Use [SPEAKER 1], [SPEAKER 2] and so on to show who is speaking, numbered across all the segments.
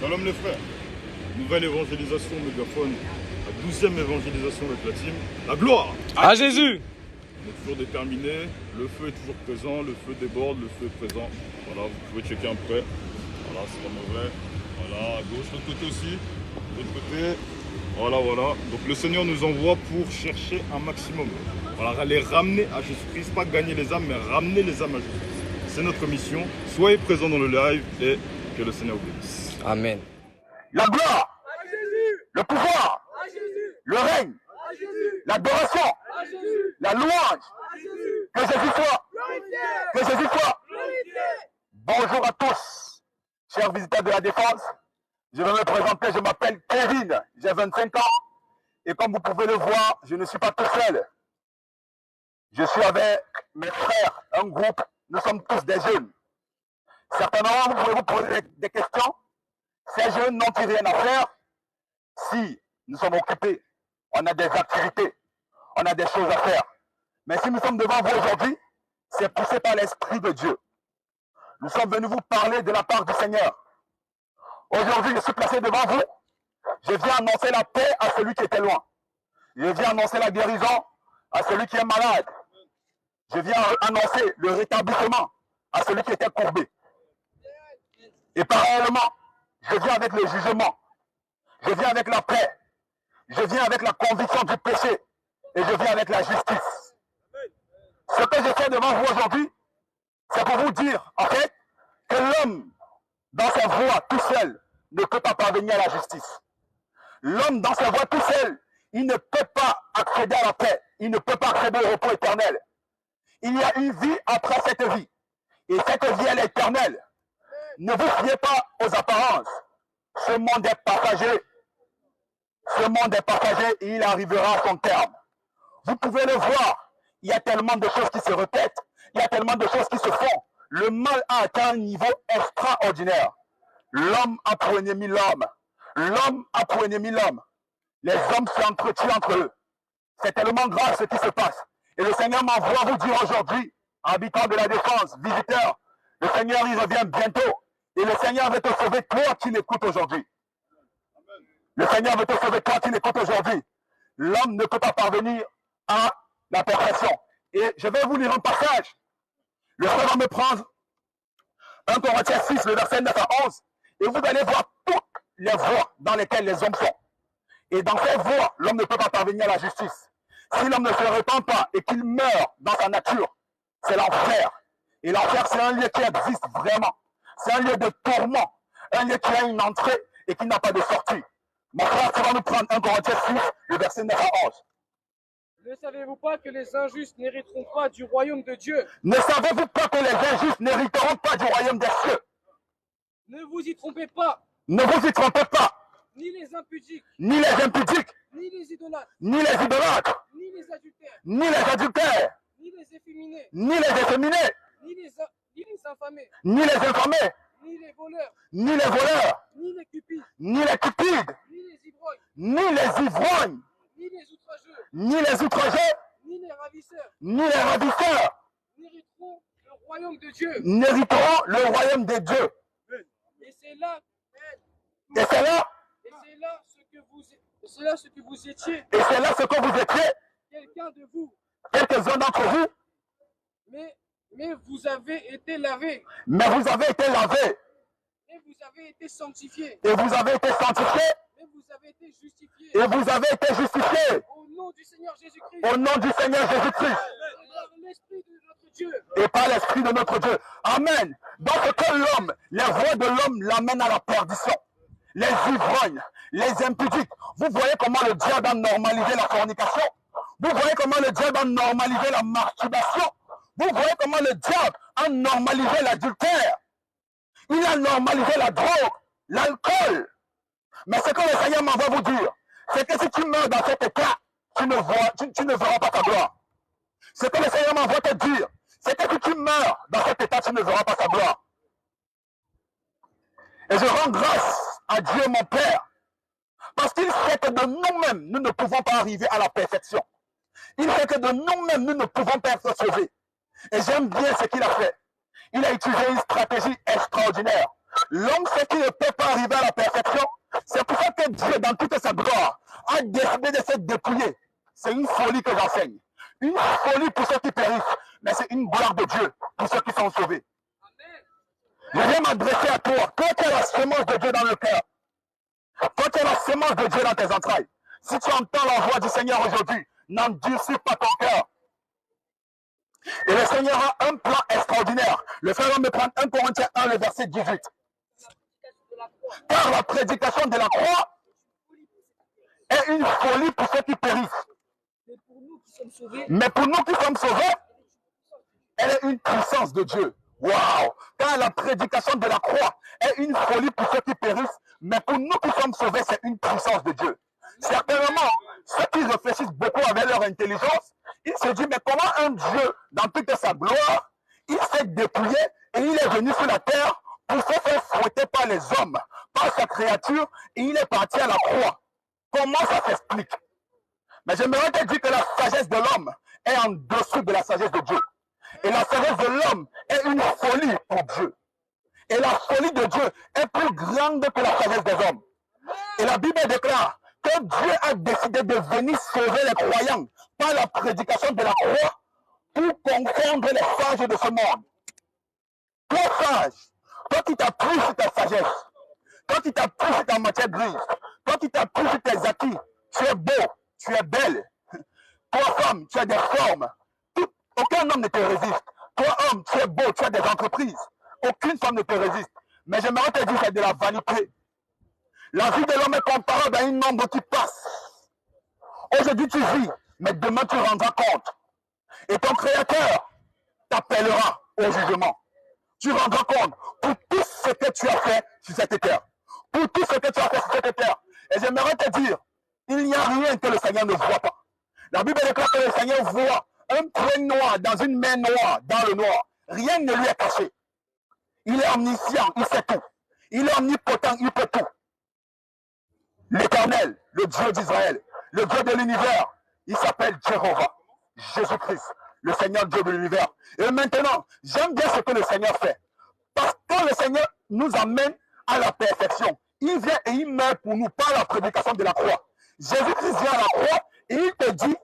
[SPEAKER 1] Shalom les frères, nouvelle évangélisation mégaphone, la 12e évangélisation avec la team. La gloire
[SPEAKER 2] à Jésus.
[SPEAKER 1] On est toujours déterminé, le feu est toujours présent, le feu déborde, le feu est présent. Voilà, vous pouvez checker un près. Voilà, c'est pas mauvais. Voilà, à gauche, l'autre côté aussi. L'autre côté. Voilà, voilà. Donc le Seigneur nous envoie pour chercher un maximum. Voilà, les ramener à Jésus-Christ, pas gagner les âmes, mais ramener les âmes à Jésus-Christ. C'est notre mission. Soyez présents dans le live et que le Seigneur vous bénisse.
[SPEAKER 2] Amen.
[SPEAKER 3] La gloire,
[SPEAKER 4] à Jésus,
[SPEAKER 3] le pouvoir,
[SPEAKER 4] à Jésus,
[SPEAKER 3] le règne,
[SPEAKER 4] à Jésus,
[SPEAKER 3] l'adoration,
[SPEAKER 4] à Jésus,
[SPEAKER 3] la louange,
[SPEAKER 4] à Jésus,
[SPEAKER 3] que Jésus soit,
[SPEAKER 4] glorifié,
[SPEAKER 3] que Jésus soit.
[SPEAKER 4] glorifié.
[SPEAKER 3] Bonjour à tous, chers visiteurs de la Défense. Je vais me présenter, je m'appelle Kevin, j'ai 25 ans. Et comme vous pouvez le voir, je ne suis pas tout seul. Je suis avec mes frères, un groupe, nous sommes tous des jeunes. Certainement, vous pouvez vous poser des questions. Ces jeunes n'ont-ils rien à faire? Si nous sommes occupés, on a des activités, on a des choses à faire. Mais si nous sommes devant vous aujourd'hui, c'est poussé par l'Esprit de Dieu. Nous sommes venus vous parler de la part du Seigneur. Aujourd'hui, je suis placé devant vous. Je viens annoncer la paix à celui qui était loin. Je viens annoncer la guérison à celui qui est malade. Je viens annoncer le rétablissement à celui qui était courbé. Et parallèlement, je viens avec le jugement. Je viens avec la paix. Je viens avec la conviction du péché. Et je viens avec la justice. Ce que je fais devant vous aujourd'hui, c'est pour vous dire, en fait, que l'homme, dans sa voie tout seul, ne peut pas parvenir à la justice. L'homme, dans sa voie tout seul, il ne peut pas accéder à la paix. Il ne peut pas accéder au repos éternel. Il y a une vie après cette vie. Et cette vie, elle est éternelle. Ne vous fiez pas aux apparences. Ce monde est passager. Ce monde est passager et il arrivera à son terme. Vous pouvez le voir. Il y a tellement de choses qui se répètent. Il y a tellement de choses qui se font. Le mal a atteint un niveau extraordinaire. L'homme a pour ennemi l'homme. L'homme a pour ennemi l'homme. Les hommes s'entretuent entre eux. C'est tellement grave ce qui se passe. Et le Seigneur m'envoie vous dire aujourd'hui, habitants de la Défense, visiteurs, le Seigneur il revient bientôt. Et le Seigneur veut te sauver, toi qui l'écoutes aujourd'hui. Le Seigneur veut te sauver, toi qui l'écoutes aujourd'hui. L'homme ne peut pas parvenir à la perfection. Et je vais vous lire un passage. Le Seigneur va me prendre 1 Corinthiens 6, le verset 9 à 11. Et vous allez voir toutes les voies dans lesquelles les hommes sont. Et dans ces voies, l'homme ne peut pas parvenir à la justice. Si l'homme ne se repent pas et qu'il meurt dans sa nature, c'est l'enfer. Et l'enfer, c'est un lieu qui existe vraiment. C'est un lieu de tourment. Un lieu qui a une entrée et qui n'a pas de sortie. Mon frère, tu vas nous prendre 1 Corinthiens 6, le verset 9 à 11.
[SPEAKER 4] Ne savez-vous pas que les injustes n'hériteront pas du royaume de Dieu?
[SPEAKER 3] Ne savez-vous pas que les injustes n'hériteront pas du royaume des cieux?
[SPEAKER 4] Ne vous y trompez pas,
[SPEAKER 3] Ne vous y trompez pas.
[SPEAKER 4] ni les impudiques,
[SPEAKER 3] Ni les impudiques,
[SPEAKER 4] ni les idolâtres,
[SPEAKER 3] ni les idolâtres,
[SPEAKER 4] ni les adultères,
[SPEAKER 3] ni les adultères,
[SPEAKER 4] ni les efféminés,
[SPEAKER 3] ni les efféminés,
[SPEAKER 4] ni les infamés,
[SPEAKER 3] ni les infamés,
[SPEAKER 4] ni les voleurs,
[SPEAKER 3] ni les voleurs,
[SPEAKER 4] ni les cupides,
[SPEAKER 3] ni les cupides,
[SPEAKER 4] ni les ivrognes,
[SPEAKER 3] ni les ivrognes,
[SPEAKER 4] ni les outrageux,
[SPEAKER 3] ni les outragés,
[SPEAKER 4] ni les ravisseurs,
[SPEAKER 3] ni les ravisseurs
[SPEAKER 4] n'hériteront le royaume de Dieu.
[SPEAKER 3] n'hériteront le royaume de Dieu.
[SPEAKER 4] Et c'est là,
[SPEAKER 3] Et c'est là,
[SPEAKER 4] ce que vous étiez,
[SPEAKER 3] et c'est là ce que vous étiez,
[SPEAKER 4] quelqu'un de vous.
[SPEAKER 3] quelques-uns d'entre vous,
[SPEAKER 4] Mais vous avez été lavés,
[SPEAKER 3] mais vous avez été lavés,
[SPEAKER 4] et vous avez été sanctifiés,
[SPEAKER 3] et vous avez été sanctifiés,
[SPEAKER 4] et vous avez été justifiés.
[SPEAKER 3] et vous avez été justifiés
[SPEAKER 4] Au nom du Seigneur Jésus-Christ,
[SPEAKER 3] au nom du Seigneur Jésus-Christ
[SPEAKER 4] par l'Esprit de notre Dieu.
[SPEAKER 3] et par l'Esprit de notre Dieu. Amen. Donc que l'homme, les voies de l'homme l'amènent à la perdition. Les ivrognes, les impudiques. Vous voyez comment le diable a normalisé la fornication. Vous voyez comment le diable a normalisé la masturbation. Vous voyez comment le diable a normalisé l'adultère. Il a normalisé la drogue, l'alcool. Mais ce que le Seigneur m'envoie vous dire, c'est que si tu meurs dans cet état, tu ne verras pas ta gloire. Ce que le Seigneur m'envoie te dire, c'est que si tu meurs dans cet état, tu ne verras pas ta gloire. Et je rends grâce à Dieu mon Père, parce qu'il sait que de nous-mêmes, nous ne pouvons pas arriver à la perfection. Il sait que de nous-mêmes, nous ne pouvons pas être sauvés. Et j'aime bien ce qu'il a fait. Il a utilisé une stratégie extraordinaire. L'homme sait qu'il ne peut pas arriver à la perfection. C'est pour ça que Dieu, dans toute sa gloire, a décidé de se dépouiller. C'est une folie que j'enseigne. Une folie pour ceux qui périssent, mais c'est une gloire de Dieu pour ceux qui sont sauvés. Je viens m'adresser à toi. Toi qui as la semence de Dieu dans le cœur. Toi qui as la semence de Dieu dans tes entrailles. Si tu entends la voix du Seigneur aujourd'hui, n'endurcis pas ton cœur. Et le Seigneur a un plan extraordinaire. Le frère va me prendre 1 Corinthiens 1, le verset 18. Car la prédication de la croix est une folie pour ceux qui périssent. Mais pour nous qui sommes sauvés, elle est une puissance de Dieu. Waouh! Car la prédication de la croix est une folie pour ceux qui périssent, mais pour nous qui sommes sauvés, c'est une puissance de Dieu. Certainement, ceux qui réfléchissent beaucoup avec leur intelligence, ils se disent, mais comment un Dieu, dans toute sa gloire, il s'est dépouillé et il est venu sur la terre pour se faire fouetter par les hommes, par sa créature, et il est parti à la croix. Comment ça s'explique? Mais j'aimerais te dire que la sagesse de l'homme est en dessous de la sagesse de Dieu. Et la sagesse de l'homme est une folie pour Dieu. Et la folie de Dieu est plus grande que la sagesse des hommes. Et la Bible déclare que Dieu a décidé de venir sauver les croyants par la prédication de la croix pour confondre les sages de ce monde. Toi sage, toi qui t'as pris sur ta sagesse, toi qui t'as pris sur ta matière grise, toi qui t'as pris sur tes acquis, tu es beau, tu es belle. Toi femme, tu as des formes. Aucun homme ne te résiste. Toi homme, tu es beau, tu as des entreprises. Aucune femme ne te résiste. Mais j'aimerais te dire que c'est de la vanité. La vie de l'homme est comparable à une ombre qui passe. Aujourd'hui tu vis, mais demain tu rendras compte. Et ton Créateur t'appellera au jugement. Tu rendras compte pour tout ce que tu as fait sur cette terre. Pour tout ce que tu as fait sur cette terre. Et j'aimerais te dire, il n'y a rien que le Seigneur ne voit pas. La Bible déclare que le Seigneur voit un point noir dans une main noire, dans le noir. Rien ne lui est caché. Il est omniscient, il sait tout. Il est omnipotent, il peut tout. L'Éternel, le Dieu d'Israël, le Dieu de l'univers, il s'appelle Jéhovah, Jésus-Christ, le Seigneur Dieu de l'univers. Et maintenant, j'aime bien ce que le Seigneur fait. Parce que le Seigneur nous amène à la perfection. Il vient et il meurt pour nous par la prédication de la croix. Jésus-Christ vient à la croix et il te dit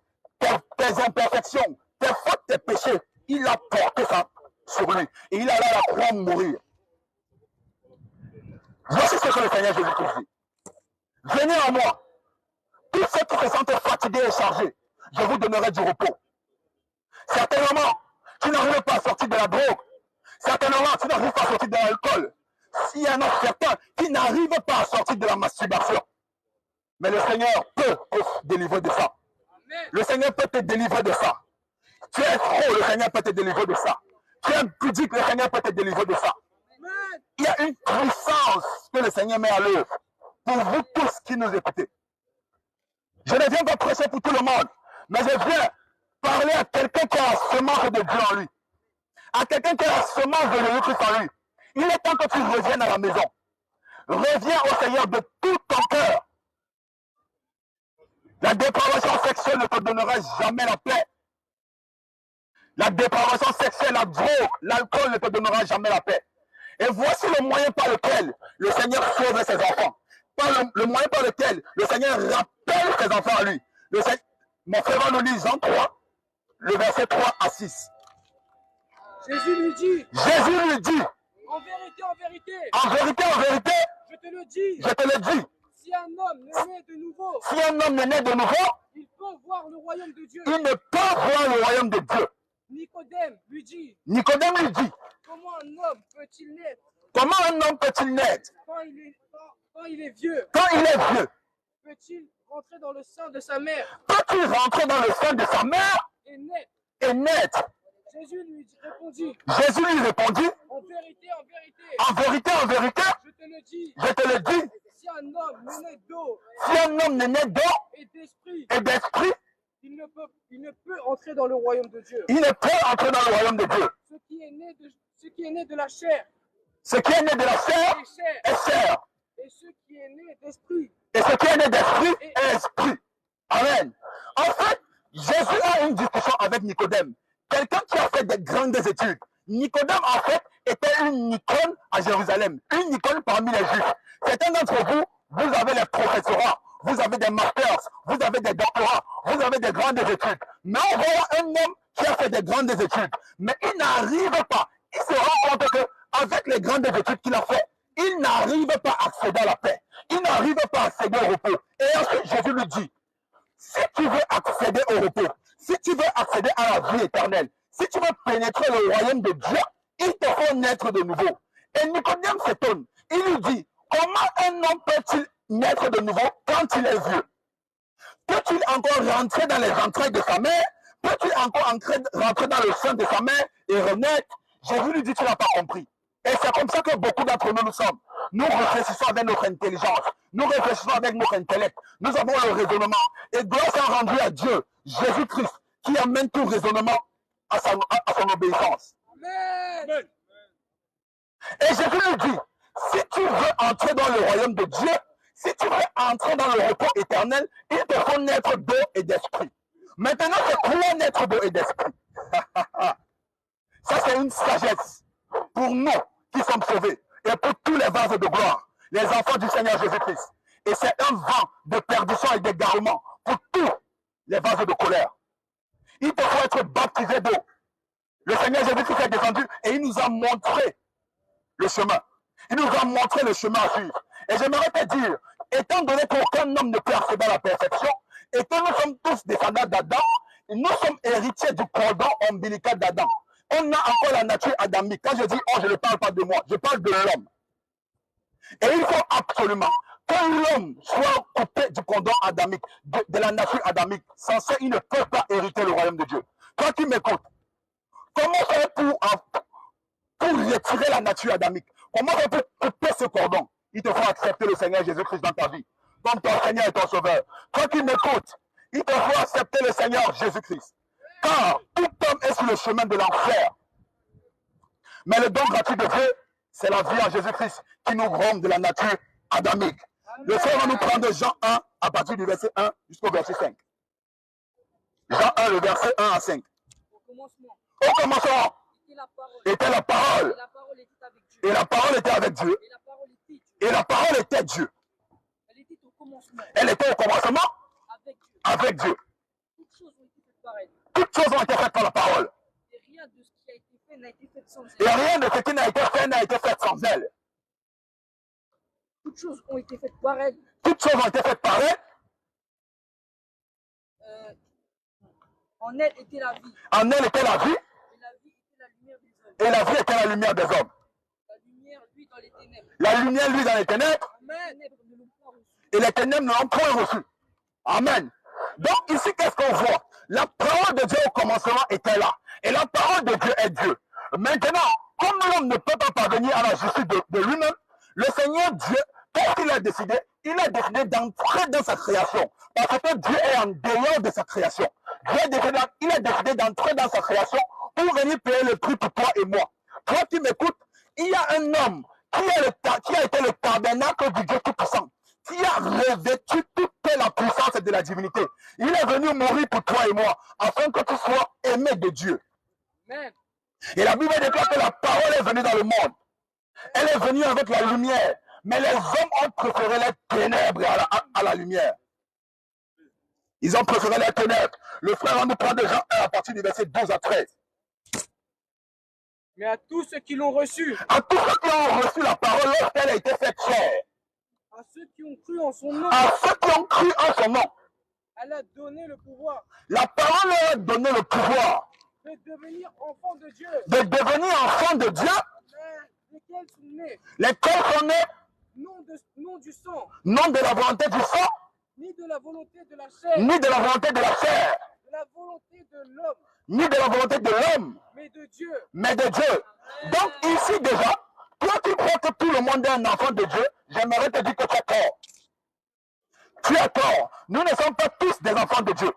[SPEAKER 3] tes imperfections, tes fautes, tes péchés. Il a porté ça sur lui. Et il allait à la croix mourir. Voici ce que le Seigneur Jésus-Christ dit. Venez à moi. Tous ceux qui se sentent fatigués et chargés, je vous donnerai du repos. Certainement, tu n'arrives pas à sortir de la drogue. Certainement, tu n'arrives pas à sortir de l'alcool. S'il y en a certains qui n'arrivent pas à sortir de la masturbation, mais le Seigneur peut te délivrer de ça. Le Seigneur peut te délivrer de ça. Tu es trop, le Seigneur peut te délivrer de ça. Tu es impudique, le Seigneur peut te délivrer de ça. Il y a une puissance que le Seigneur met à l'œuvre pour vous tous qui nous écoutez. Je ne viens pas prêcher pour tout le monde, mais je viens parler à quelqu'un qui a la semence de Dieu en lui. À quelqu'un qui a la semence de Jésus-Christ en lui. Il est temps que tu reviennes à la maison. Reviens au Seigneur de tout ton cœur. La dépravation sexuelle ne te donnera jamais la paix. La dépravation sexuelle, la drogue, l'alcool ne te donnera jamais la paix. Et voici le moyen par lequel le Seigneur sauve ses enfants. Le moyen par lequel le Seigneur rappelle ses enfants à lui. Mon frère va nous lire Jean 3, le verset 3 à 6.
[SPEAKER 4] Jésus lui dit,
[SPEAKER 3] en
[SPEAKER 4] vérité, en vérité,
[SPEAKER 3] je te le dis,
[SPEAKER 4] si un homme ne naît de nouveau,
[SPEAKER 3] il
[SPEAKER 4] peut voir le royaume de Dieu.
[SPEAKER 3] ne peut voir le royaume de Dieu.
[SPEAKER 4] Nicodème lui dit, comment un homme peut-il naître quand il est vieux? Peut-il rentrer dans le sein de sa mère et naître? Jésus lui répondit, en vérité,
[SPEAKER 3] en vérité,
[SPEAKER 4] je te le dis, si un homme ne naît d'eau et d'esprit, il ne peut entrer dans le royaume de Dieu. Ce qui est né de la chair est chair, et ce qui est né d'esprit
[SPEAKER 3] est esprit. Amen. En fait, Jésus a une discussion avec Nicodème. Quelqu'un qui a fait des grandes études. Nicodème, en fait, était une icône à Jérusalem, une icône parmi les Juifs. Certains d'entre vous, vous avez les professorats, vous avez des masters, vous avez des doctorats, vous avez des grandes études. Mais on voit un homme qui a fait des grandes études, mais il n'arrive pas. Il se rend compte qu'avec les grandes études qu'il a fait, il n'arrive pas à accéder à la paix. Il n'arrive pas à accéder au repos. Et ensuite, Jésus lui dit, si tu veux accéder au repos, si tu veux accéder à la vie éternelle, si tu veux pénétrer le royaume de Dieu, il te faut naître de nouveau. Et Nicodème s'étonne. Il lui dit, comment un homme peut-il naître de nouveau quand il est vieux? Peut-il encore rentrer dans les entrailles de sa mère? Peut-il encore rentrer dans le sein de sa mère et renaître? Jésus lui dit, tu n'as pas compris. Et c'est comme ça que beaucoup d'entre nous sommes. Nous réfléchissons avec notre intelligence. Nous réfléchissons avec notre intellect. Nous avons le raisonnement. Et gloire soit rendue à Dieu, Jésus-Christ, qui amène tout raisonnement à son obéissance.
[SPEAKER 4] Amen.
[SPEAKER 3] Et Jésus lui dit, si tu veux entrer dans le royaume de Dieu, si tu veux entrer dans le repos éternel, il te faut naître d'eau et d'esprit. Maintenant, c'est quoi naître d'eau et d'esprit? Ça, c'est une sagesse pour nous qui sommes sauvés et pour tous les vases de gloire, les enfants du Seigneur Jésus-Christ. Et c'est un vent de perdition et d'égarement pour tous les vases de colère. Il te faut être baptisé d'eau. Le Seigneur Jésus-Christ est descendu et il nous a montré le chemin. Il nous a montré le chemin à suivre. Et j'aimerais te dire, étant donné qu'aucun homme ne peut accéder à la perfection, et que nous sommes tous descendants d'Adam, nous sommes héritiers du cordon ombilical d'Adam. On a encore la nature adamique. Quand je dis oh, je ne parle pas de moi, je parle de l'homme. Et il faut absolument que l'homme soit coupé du cordon adamique, de la nature adamique. Sans ça, il ne peut pas hériter le royaume de Dieu. Toi qui m'écoutes, comment faire pour retirer la nature adamique? Comment faire pour couper ce cordon? Il te faut accepter le Seigneur Jésus-Christ dans ta vie, comme ton Seigneur et ton Sauveur. Toi qui m'écoutes, il te faut accepter le Seigneur Jésus-Christ. Car tout homme est sur le chemin de l'enfer. Mais le don gratuit de Dieu, c'est la vie en Jésus-Christ qui nous rend de la nature adamique. Le frère va nous prendre Jean 1 à partir du verset 1 jusqu'au verset 5. Jean 1, le verset 1 à 5. Au commencement était la parole. Et la parole était avec Dieu. Et la parole était Dieu. Elle était au commencement avec Dieu. Toutes choses ont été faites par la parole. Et rien de ce qui a été fait n'a été fait sans elle. Et rien de ce qui n'a été fait sans elle.
[SPEAKER 4] Toutes choses ont été faites par elle.
[SPEAKER 3] Toutes choses ont été faites par elle.
[SPEAKER 4] En elle était la vie.
[SPEAKER 3] En elle était la vie.
[SPEAKER 4] Et la vie était la lumière des hommes.
[SPEAKER 3] Et la vie était la lumière des hommes.
[SPEAKER 4] La lumière, lui, dans les ténèbres.
[SPEAKER 3] La lumière, lui, dans les ténèbres.
[SPEAKER 4] Amen.
[SPEAKER 3] Et les ténèbres ne l'ont point reçu. Amen. Donc ici, qu'est-ce qu'on voit? La parole de Dieu au commencement était là. Et la parole de Dieu est Dieu. Maintenant, comme l'homme ne peut pas parvenir à la justice de lui-même, le Seigneur Dieu, qu'est-ce qu'il a décidé? Il a décidé d'entrer dans sa création. Parce que Dieu est en dehors de sa création. Il a décidé d'entrer dans sa création pour venir payer le prix pour toi et moi. Toi qui m'écoutes, il y a un homme qui a été le tabernacle du Dieu Tout-Puissant, qui a revêtu toute la puissance de la divinité. Il est venu mourir pour toi et moi, afin que tu sois aimé de Dieu.
[SPEAKER 4] Amen.
[SPEAKER 3] Et la Bible déclare que la parole est venue dans le monde. Elle est venue avec la lumière. Mais les hommes ont préféré les ténèbres à la lumière. Ils ont préféré les ténèbres. Le frère va nous prendre Jean 1 à partir du verset 12 à 13.
[SPEAKER 4] Mais à tous ceux qui l'ont reçu.
[SPEAKER 3] À tous ceux qui ont reçu la parole lorsqu'elle a été faite chair.
[SPEAKER 4] À ceux qui ont cru en son nom.
[SPEAKER 3] À ceux qui ont cru en son nom.
[SPEAKER 4] Elle a donné le pouvoir.
[SPEAKER 3] La parole leur a donné le pouvoir.
[SPEAKER 4] De devenir enfant de Dieu.
[SPEAKER 3] De devenir enfant de Dieu.
[SPEAKER 4] Lesquels sont nés.
[SPEAKER 3] Lesquels sont nés.
[SPEAKER 4] Non du sang.
[SPEAKER 3] Non de la volonté du sang.
[SPEAKER 4] Ni de la volonté de la chair.
[SPEAKER 3] Ni de la volonté de la chair.
[SPEAKER 4] De la volonté de l'homme.
[SPEAKER 3] Ni de la volonté de l'homme.
[SPEAKER 4] Mais de Dieu.
[SPEAKER 3] Mais de Dieu. Donc ici déjà, toi qui crois que tout le monde est un enfant de Dieu, j'aimerais te dire que tu as tort. Tu as tort. Nous ne sommes pas tous des enfants de Dieu.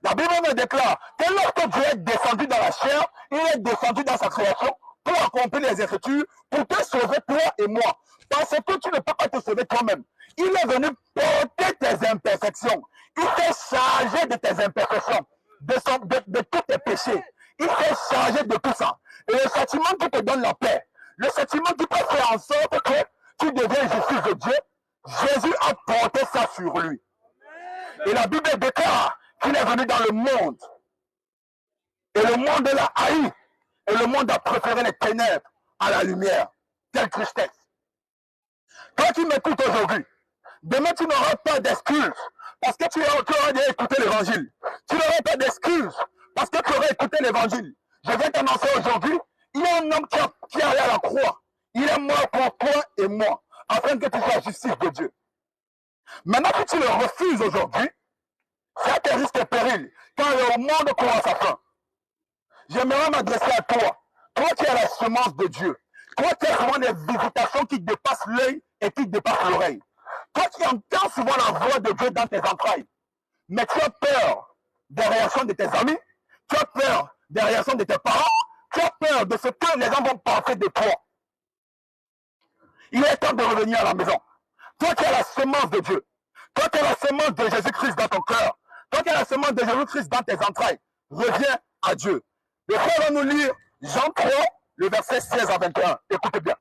[SPEAKER 3] La Bible me déclare que lorsque Dieu est descendu dans la chair, il est descendu dans sa création pour accomplir les Écritures, pour te sauver toi et moi. Parce que tu ne peux pas te sauver toi-même. Il est venu porter tes imperfections. Il s'est chargé de tes imperfections, de tous tes péchés. Il s'est chargé de tout ça. Et le châtiment qui te donne la paix, le châtiment qui peut faire en sorte que tu deviens justice de Dieu, Jésus a porté ça sur lui. Et la Bible déclare qu'il est venu dans le monde. Et le monde l'a haï. Et le monde a préféré les ténèbres à la lumière. Quelle tristesse. Toi qui m'écoutes aujourd'hui, demain tu n'auras pas d'excuses parce que tu auras déjà écouté l'évangile. Tu n'auras pas d'excuses parce que tu auras écouté l'évangile. Je viens t'annoncer aujourd'hui, il y a un homme qui est allé à la croix. Il est mort pour toi et moi, afin que tu sois la justice de Dieu. Maintenant, si tu le refuses aujourd'hui, c'est à tes risques et périls, quand le monde court à sa fin. J'aimerais m'adresser à toi. Toi qui es la semence de Dieu. Toi qui as souvent des visitations qui dépassent l'œil et qui dépassent l'oreille. Toi qui entends souvent la voix de Dieu dans tes entrailles. Mais tu as peur des réactions de tes amis. Tu as peur des réactions de tes parents. Tu as peur de ce que les gens vont penser de toi. Il est temps de revenir à la maison. Toi qui as la semence de Dieu. Toi qui as la semence de Jésus-Christ dans ton cœur. Toi qui as la semence de Jésus-Christ dans tes entrailles. Reviens à Dieu. Le frère va nous lire Jean 3, le verset 16 à 21. Écoutez bien.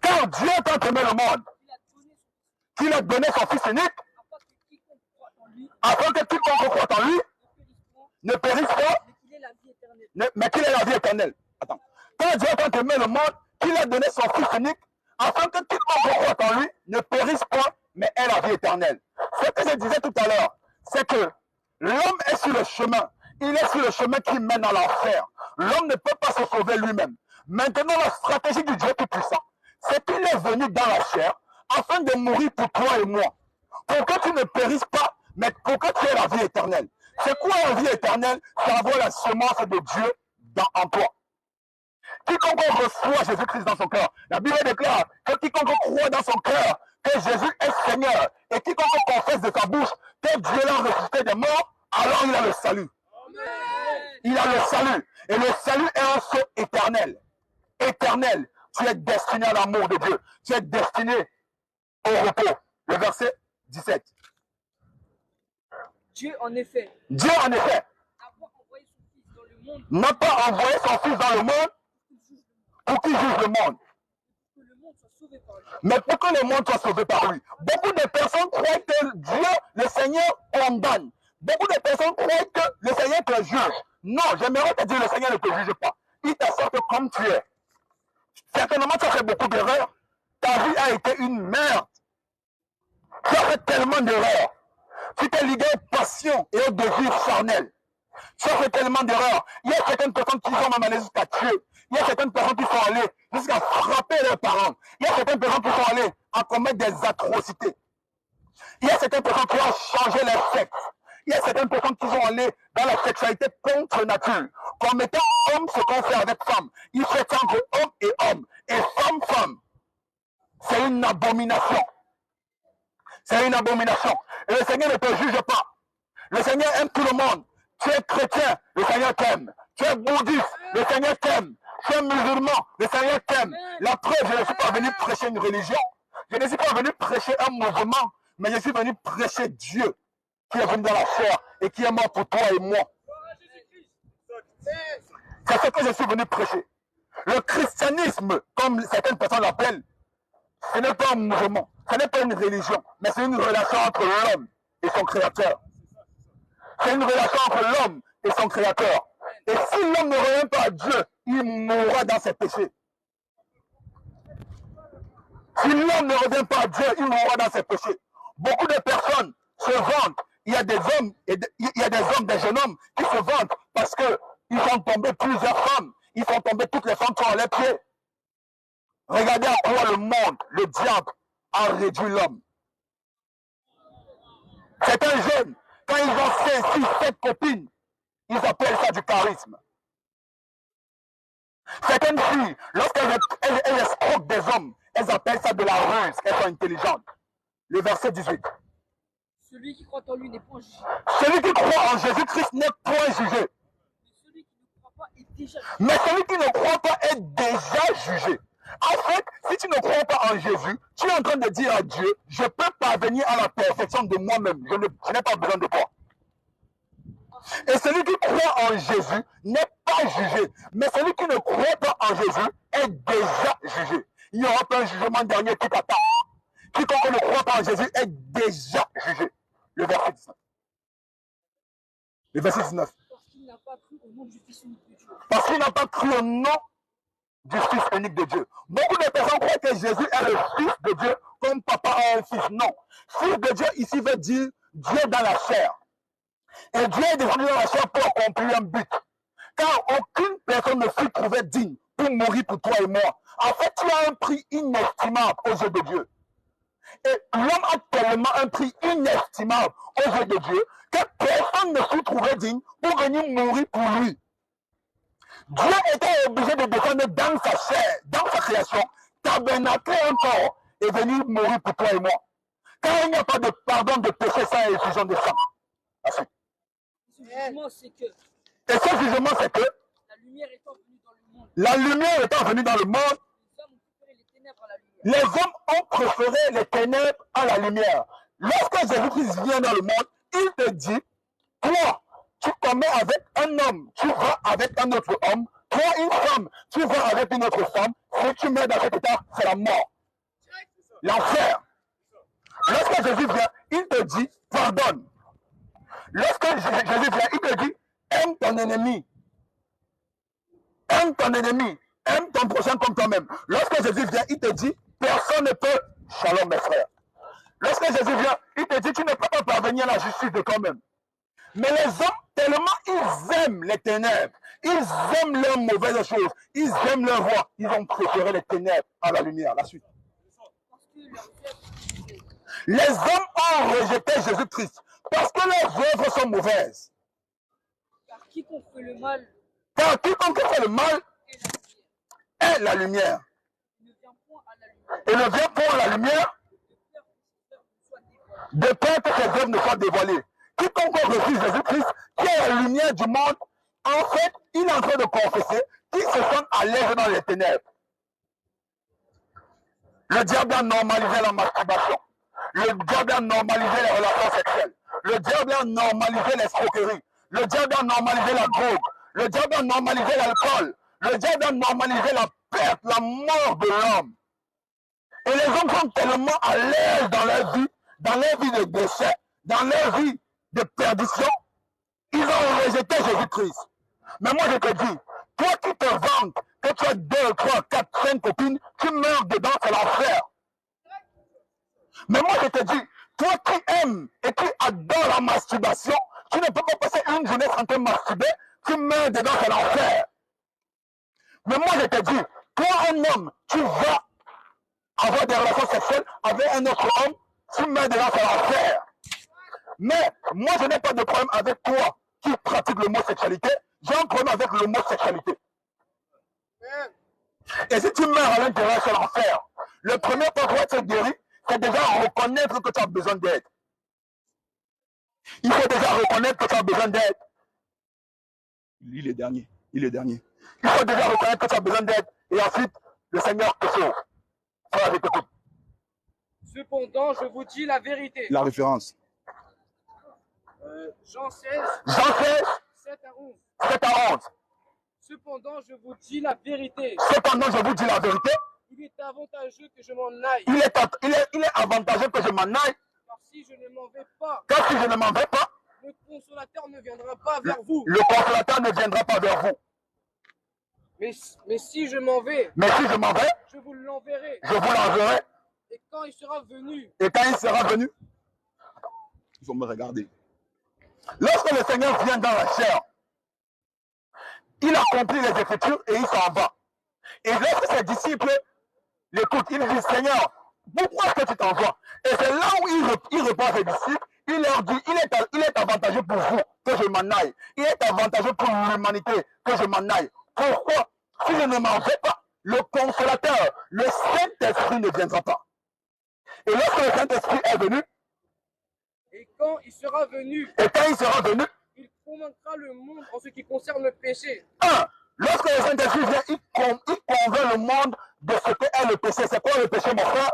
[SPEAKER 3] Car Dieu a tant aimé le monde qu'il a donné son Fils unique afin que quiconque croit en lui ne périsse pas, mais qu'il ait la vie éternelle. Attends. Car Dieu a tant aimé le monde qu'il a donné son Fils unique afin que quiconque croit en lui ne périsse pas, mais ait la vie éternelle. Ce que je disais tout à l'heure, c'est que l'homme est sur le chemin. Il est sur le chemin qui mène à l'enfer. L'homme ne peut pas se sauver lui-même. Maintenant, la stratégie du Dieu Tout-Puissant, c'est qu'il est venu dans la chair afin de mourir pour toi et moi. Pour que tu ne périsses pas, mais pour que tu aies la vie éternelle. C'est quoi la vie éternelle? C'est avoir la semence de Dieu en toi. Quiconque reçoit Jésus-Christ dans son cœur, la Bible déclare que quiconque croit dans son cœur que Jésus est Seigneur, et quiconque confesse de sa bouche que Dieu l'a ressuscité des morts, alors il a le salut. Il a le salut. Et le salut est un saut éternel. Éternel. Tu es destiné à l'amour de Dieu. Tu es destiné au repos. Le verset 17.
[SPEAKER 4] Dieu en effet
[SPEAKER 3] n'a pas envoyé son Fils dans le monde pour qu'il juge le monde. Mais pour que le monde soit sauvé par lui. Beaucoup de personnes croient que Dieu, le Seigneur, condamne. Beaucoup de personnes croient que le Seigneur te juge. Non, j'aimerais te dire, le Seigneur ne te juge pas. Il t'accepte comme tu es. Certainement, tu as fait beaucoup d'erreurs. Ta vie a été une merde. Tu as fait tellement d'erreurs. Tu t'es ligué aux passions et aux désirs charnels. Tu as fait tellement d'erreurs. Il y a certaines personnes qui sont même allées jusqu'à tuer. Il y a certaines personnes qui sont allées jusqu'à frapper leurs parents. Il y a certaines personnes qui sont allées à commettre des atrocités. Il y a certaines personnes qui ont changé leur sexe. Il y a certaines personnes qui sont allées dans la sexualité contre nature. Comme étant homme, ce qu'on fait avec femme. Il fait entre homme et homme. Et femme. C'est une abomination. C'est une abomination. Et le Seigneur ne te juge pas. Le Seigneur aime tout le monde. Tu es chrétien, le Seigneur t'aime. Tu es bouddhiste, le Seigneur t'aime. Tu es musulman, le Seigneur t'aime. La preuve, je ne suis pas venu prêcher une religion. Je ne suis pas venu prêcher un mouvement. Mais je suis venu prêcher Dieu qui est venu dans la chair et qui est mort pour toi et moi. C'est ce que je suis venu prêcher. Le christianisme, comme certaines personnes l'appellent, ce n'est pas un mouvement, ce n'est pas une religion, mais c'est une relation entre l'homme et son créateur. C'est une relation entre l'homme et son créateur. Et si l'homme ne revient pas à Dieu, il mourra dans ses péchés. Si l'homme ne revient pas à Dieu, il mourra dans ses péchés. Beaucoup de personnes se vantent. Il y a des hommes, des jeunes hommes qui se vantent parce qu'ils font tomber plusieurs femmes. Ils font tomber toutes les femmes qui ont les pieds. Regardez à quoi le monde, le diable, a réduit l'homme. C'est un jeune, quand ils ont 6, 7 copines, ils appellent ça du charisme. Certaines filles, lorsqu'elles escroquent des hommes, elles appellent ça de la ruse, elles sont intelligentes. Le verset 18.
[SPEAKER 4] Celui qui croit en lui n'est point jugé.
[SPEAKER 3] Celui qui croit en Jésus-Christ n'est point jugé. Mais celui qui ne croit pas est déjà jugé. En fait, si tu ne crois pas en Jésus, tu es en train de dire à Dieu, je peux parvenir à la perfection de moi-même. Je n'ai pas besoin de toi. Et celui qui croit en Jésus n'est pas jugé. Mais celui qui ne croit pas en Jésus est déjà jugé. Il n'y aura pas un jugement dernier qui t'attend. Quiconque ne croit pas en Jésus est déjà jugé. Le verset 19. Le verset 19.
[SPEAKER 4] Parce qu'il n'a pas cru au nom du Fils unique de Dieu.
[SPEAKER 3] Parce qu'il n'a pas cru au nom du Fils unique de Dieu. Beaucoup de personnes croient que Jésus est le Fils de Dieu comme papa a un fils. Non. Fils de Dieu ici veut dire Dieu dans la chair. Et Dieu est descendu dans la chair pour accomplir un but. Car aucune personne ne fut trouvée digne pour mourir pour toi et moi. En fait, tu as un prix inestimable aux yeux de Dieu. Et l'homme a tellement un prix inestimable aux yeux de Dieu que personne ne fut trouvé digne pour venir mourir pour lui. Dieu était obligé de descendre dans sa chair, dans sa création, tabernacler un corps et venir mourir pour toi et moi. Car il n'y a pas de pardon de péché sans effusion de sang. Ensuite.
[SPEAKER 4] Ce jugement, c'est que
[SPEAKER 3] Et ce jugement, c'est que
[SPEAKER 4] la lumière étant venue dans le monde,
[SPEAKER 3] la lumière étant venue dans le monde,
[SPEAKER 4] les hommes ont préféré les ténèbres à la lumière.
[SPEAKER 3] les hommes ont préféré les ténèbres à la lumière. Lorsque Jésus-Christ vient dans le monde, il te dit, toi, tu commets avec un homme, tu vas avec un autre homme, toi, une femme, tu vas avec une autre femme, si tu mets dans cet état, c'est la mort, l'enfer. Lorsque Jésus vient, il te dit, pardonne. Lorsque Jésus vient, il te dit, aime ton ennemi. Aime ton ennemi. Aime ton prochain comme toi-même. Lorsque Jésus vient, il te dit, personne ne peut. Shalom, mes frères. Lorsque Jésus vient, il te dit, tu ne peux pas parvenir à la justice de toi-même. Mais les hommes, tellement ils aiment les ténèbres, ils aiment leurs mauvaises choses, ils aiment leur voix, ils ont préféré les ténèbres à la lumière. La suite. Les hommes ont rejeté Jésus-Christ parce que leurs œuvres sont mauvaises.
[SPEAKER 4] Car quiconque fait le mal
[SPEAKER 3] Car quiconque fait le mal est la lumière.
[SPEAKER 4] ne vient point à la lumière,
[SPEAKER 3] Et ne vient point à la lumière de peur que ses œuvres ne soient dévoilées. Quiconque refuse Jésus-Christ, qui est la lumière du monde, en fait, il est en train de confesser qu'il se sent à l'aise dans les ténèbres. Le diable a normalisé la masturbation. Le diable a normalisé les relations sexuelles. Le diable a normalisé l'escroquerie. Le diable a normalisé la drogue. Le diable a normalisé l'alcool. Le diable a normalisé la perte, la mort de l'homme. Et les hommes sont tellement à l'aise dans leur vie de déchet, dans leur vie de perdition, ils ont rejeté Jésus-Christ. Mais moi je te dis, toi qui te vantes que tu as 2, 3, 4, 5 copines, tu meurs dedans, c'est l'enfer. Mais moi je te dis, toi qui aimes et qui adore la masturbation, tu ne peux pas passer une journée sans te masturber, tu meurs dedans, c'est l'enfer. Mais moi je te dis, toi un homme, tu vas avoir des relations sexuelles avec un autre homme, tu meurs dedans, c'est l'enfer. Mais moi je n'ai pas de problème avec toi qui pratique l'homosexualité, j'ai un problème avec l'homosexualité. Et si tu meurs à l'intérieur, c'est l'enfer. Le premier pas pour être guéri, c'est déjà reconnaître que tu as besoin d'aide. Il faut déjà reconnaître que tu as besoin d'aide. Il est dernier. Il faut déjà reconnaître que tu as besoin d'aide. Et ensuite, le Seigneur te sauve.
[SPEAKER 4] Cependant, je vous dis la vérité.
[SPEAKER 3] La référence.
[SPEAKER 4] Jean 16,
[SPEAKER 3] Jean 16,
[SPEAKER 4] 7 à 11.
[SPEAKER 3] 7 à 11.
[SPEAKER 4] Cependant, je vous dis la vérité.
[SPEAKER 3] Cependant, je vous dis la vérité.
[SPEAKER 4] Il est avantageux que je m'en aille.
[SPEAKER 3] Il est avantageux que je m'en aille.
[SPEAKER 4] Car si je ne m'en vais pas,
[SPEAKER 3] Car si je ne m'en vais pas,
[SPEAKER 4] le consolateur ne viendra pas vers vous.
[SPEAKER 3] le consolateur ne viendra pas vers vous.
[SPEAKER 4] Mais si je m'en vais,
[SPEAKER 3] Mais si je m'en vais,
[SPEAKER 4] je vous l'enverrai.
[SPEAKER 3] je vous l'enverrai.
[SPEAKER 4] Et quand il sera venu,
[SPEAKER 3] Et quand il sera venu, il faut me regarder. Lorsque le Seigneur vient dans la chair, il accomplit les Écritures et il s'en va. Et lorsque ses disciples l'écoutent, il dit, Seigneur, pourquoi est-ce que tu t'envoies? Et c'est là où il répond à ses disciples, il leur dit, il est avantageux pour vous que je m'en aille. Il est avantageux pour l'humanité que je m'en aille. Pourquoi? Si je ne m'en vais pas, le consolateur, le Saint-Esprit ne viendra pas. Et lorsque le Saint-Esprit est venu,
[SPEAKER 4] et quand il sera venu,
[SPEAKER 3] il
[SPEAKER 4] convaincra le monde en ce qui concerne le péché.
[SPEAKER 3] Lorsque le Saint-Esprit vient, il convainc le monde de ce qu'est le péché. C'est quoi le péché, mon frère?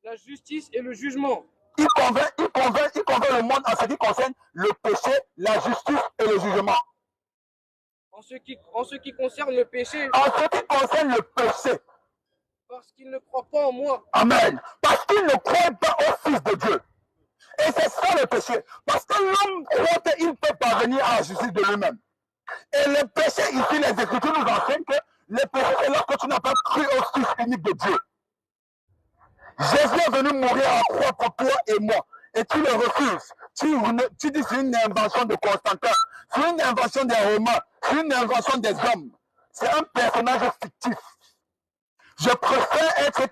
[SPEAKER 4] La justice et le jugement.
[SPEAKER 3] Il convainc le monde en ce qui concerne le péché, la justice et le jugement.
[SPEAKER 4] En ce qui concerne le péché.
[SPEAKER 3] En ce qui concerne le péché.
[SPEAKER 4] Parce qu'il ne croit pas en moi.
[SPEAKER 3] Amen. Parce qu'il ne croit pas au Fils de Dieu. Et c'est ça le péché. Parce que l'homme croit qu'il peut parvenir à la justice de lui-même. Et le péché, ici, les Écritures nous enseignent que le péché, c'est lorsque tu n'as pas cru au Fils unique de Dieu. Jésus est venu mourir à la croix pour toi et moi. Et tu le refuses. Tu dis c'est une invention de Constantin. C'est une invention des Romains. C'est une invention des hommes. C'est un personnage fictif. Je préfère être,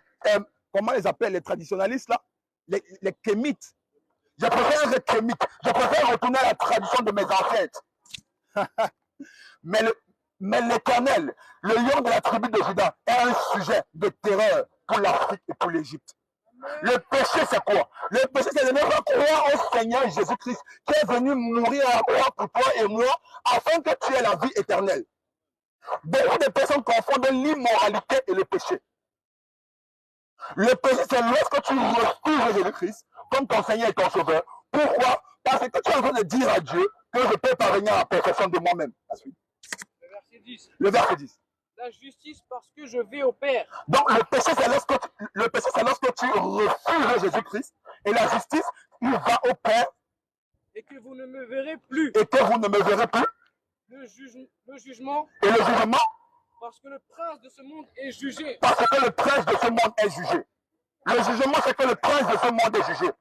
[SPEAKER 3] comment ils appellent les traditionnalistes là, les kémites. Je préfère être kémite. Je préfère retourner à la tradition de mes ancêtres. Mais l'Éternel, le lion de la tribu de Juda, est un sujet de terreur pour l'Afrique et pour l'Égypte. Le péché, c'est quoi? Le péché, c'est de ne pas croire au Seigneur Jésus-Christ qui est venu mourir à la croix pour toi et moi afin que tu aies la vie éternelle. Beaucoup de personnes confondent l'immoralité et le péché. Le péché, c'est lorsque tu refuses Jésus-Christ comme ton Seigneur et ton Sauveur. Pourquoi? Parce que tu es en train de dire à Dieu que je peux parvenir à la perfection de moi-même.
[SPEAKER 4] Le verset 10.
[SPEAKER 3] Le verset 10.
[SPEAKER 4] La justice parce que je vais au Père.
[SPEAKER 3] Donc le péché, c'est lorsque tu refuses Jésus-Christ. Et la justice, il va au Père.
[SPEAKER 4] Et que vous ne me verrez plus.
[SPEAKER 3] Et que vous ne me verrez plus.
[SPEAKER 4] Le jugement.
[SPEAKER 3] Et le jugement.
[SPEAKER 4] Parce que le prince de ce monde est jugé.
[SPEAKER 3] Parce que le prince de ce monde est jugé. Le jugement, c'est que le prince de ce monde est jugé.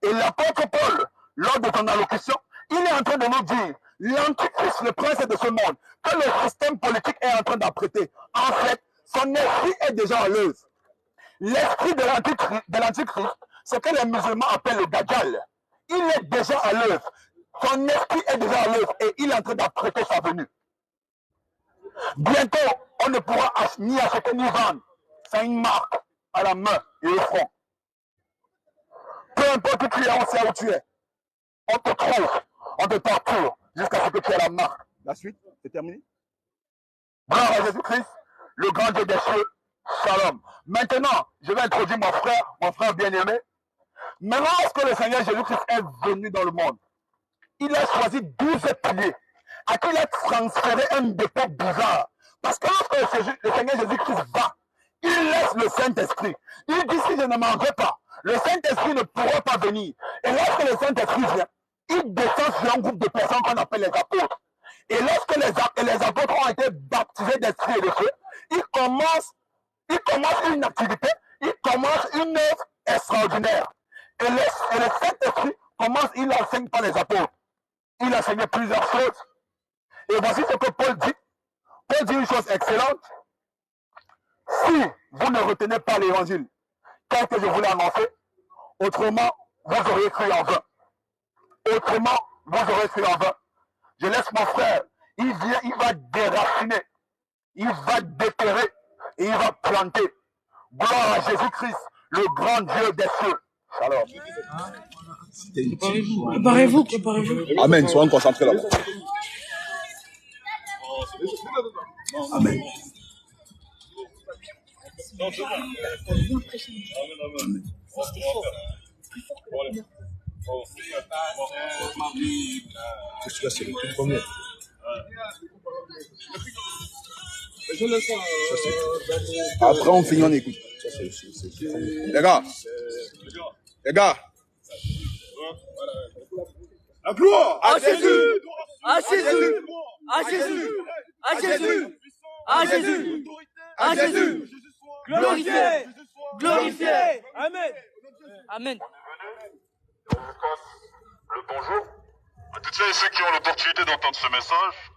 [SPEAKER 3] Et l'apôtre Paul, lors de son allocution, il est en train de nous dire, l'antichrist, le prince de ce monde, que le système politique est en train d'apprêter. En fait, son esprit est déjà à l'œuvre. L'esprit de l'antichrist, c'est que les musulmans appellent le Dajjal. Il est déjà à l'œuvre. Son esprit est déjà à l'œuvre et il est en train d'apprêter sa venue. Bientôt, on ne pourra ni acheter ni vendre. C'est une marque à la main et au front. Peu importe où tu es, on sait où tu es. On te trouve, on te torture jusqu'à ce que tu aies la marque. La suite, c'est terminé. Gloire à Jésus-Christ, le grand Dieu des cieux. Shalom. Maintenant, je vais introduire mon frère bien-aimé. Maintenant, lorsque le Seigneur Jésus-Christ est venu dans le monde, il a choisi 12 piliers à qui il a transféré un dépôt bizarre. Parce que lorsque le Seigneur Jésus-Christ va, il laisse le Saint-Esprit. Il dit si je ne m'en vais pas, le Saint-Esprit ne pourra pas venir. Et lorsque le Saint-Esprit vient, il descend sur un groupe de personnes qu'on appelle les apôtres. Et lorsque les apôtres ont été baptisés d'esprit et de feu, ils commencent une activité, ils commencent une œuvre extraordinaire. Et le Saint-Esprit commence, il enseigne pas les apôtres. Il enseignait plusieurs choses. Et voici ce que Paul dit. Paul dit une chose excellente. Si vous ne retenez pas l'évangile tel que je vous l'ai annoncé, autrement, vous auriez cru en vain. Autrement, vous aurez cru en vain. Je laisse mon frère. Il vient, il va déraciner. Il va déterrer. Et il va planter. Gloire à Jésus-Christ, le grand Dieu des cieux. Shalom.
[SPEAKER 2] Préparez-vous.
[SPEAKER 3] Amen. Soyons concentrés là-bas. Amen.
[SPEAKER 5] Celui-là, c'est le tout premier.
[SPEAKER 3] Après, on finit, on écoute. Les gars.
[SPEAKER 1] La gloire
[SPEAKER 2] À Jésus. À Jésus. À Jésus. À Jésus. À Jésus. À Jésus. Glorifié. Glorifié. Amen. Amen.
[SPEAKER 1] Le bonjour à toutes celles et ceux qui ont l'opportunité d'entendre ce message.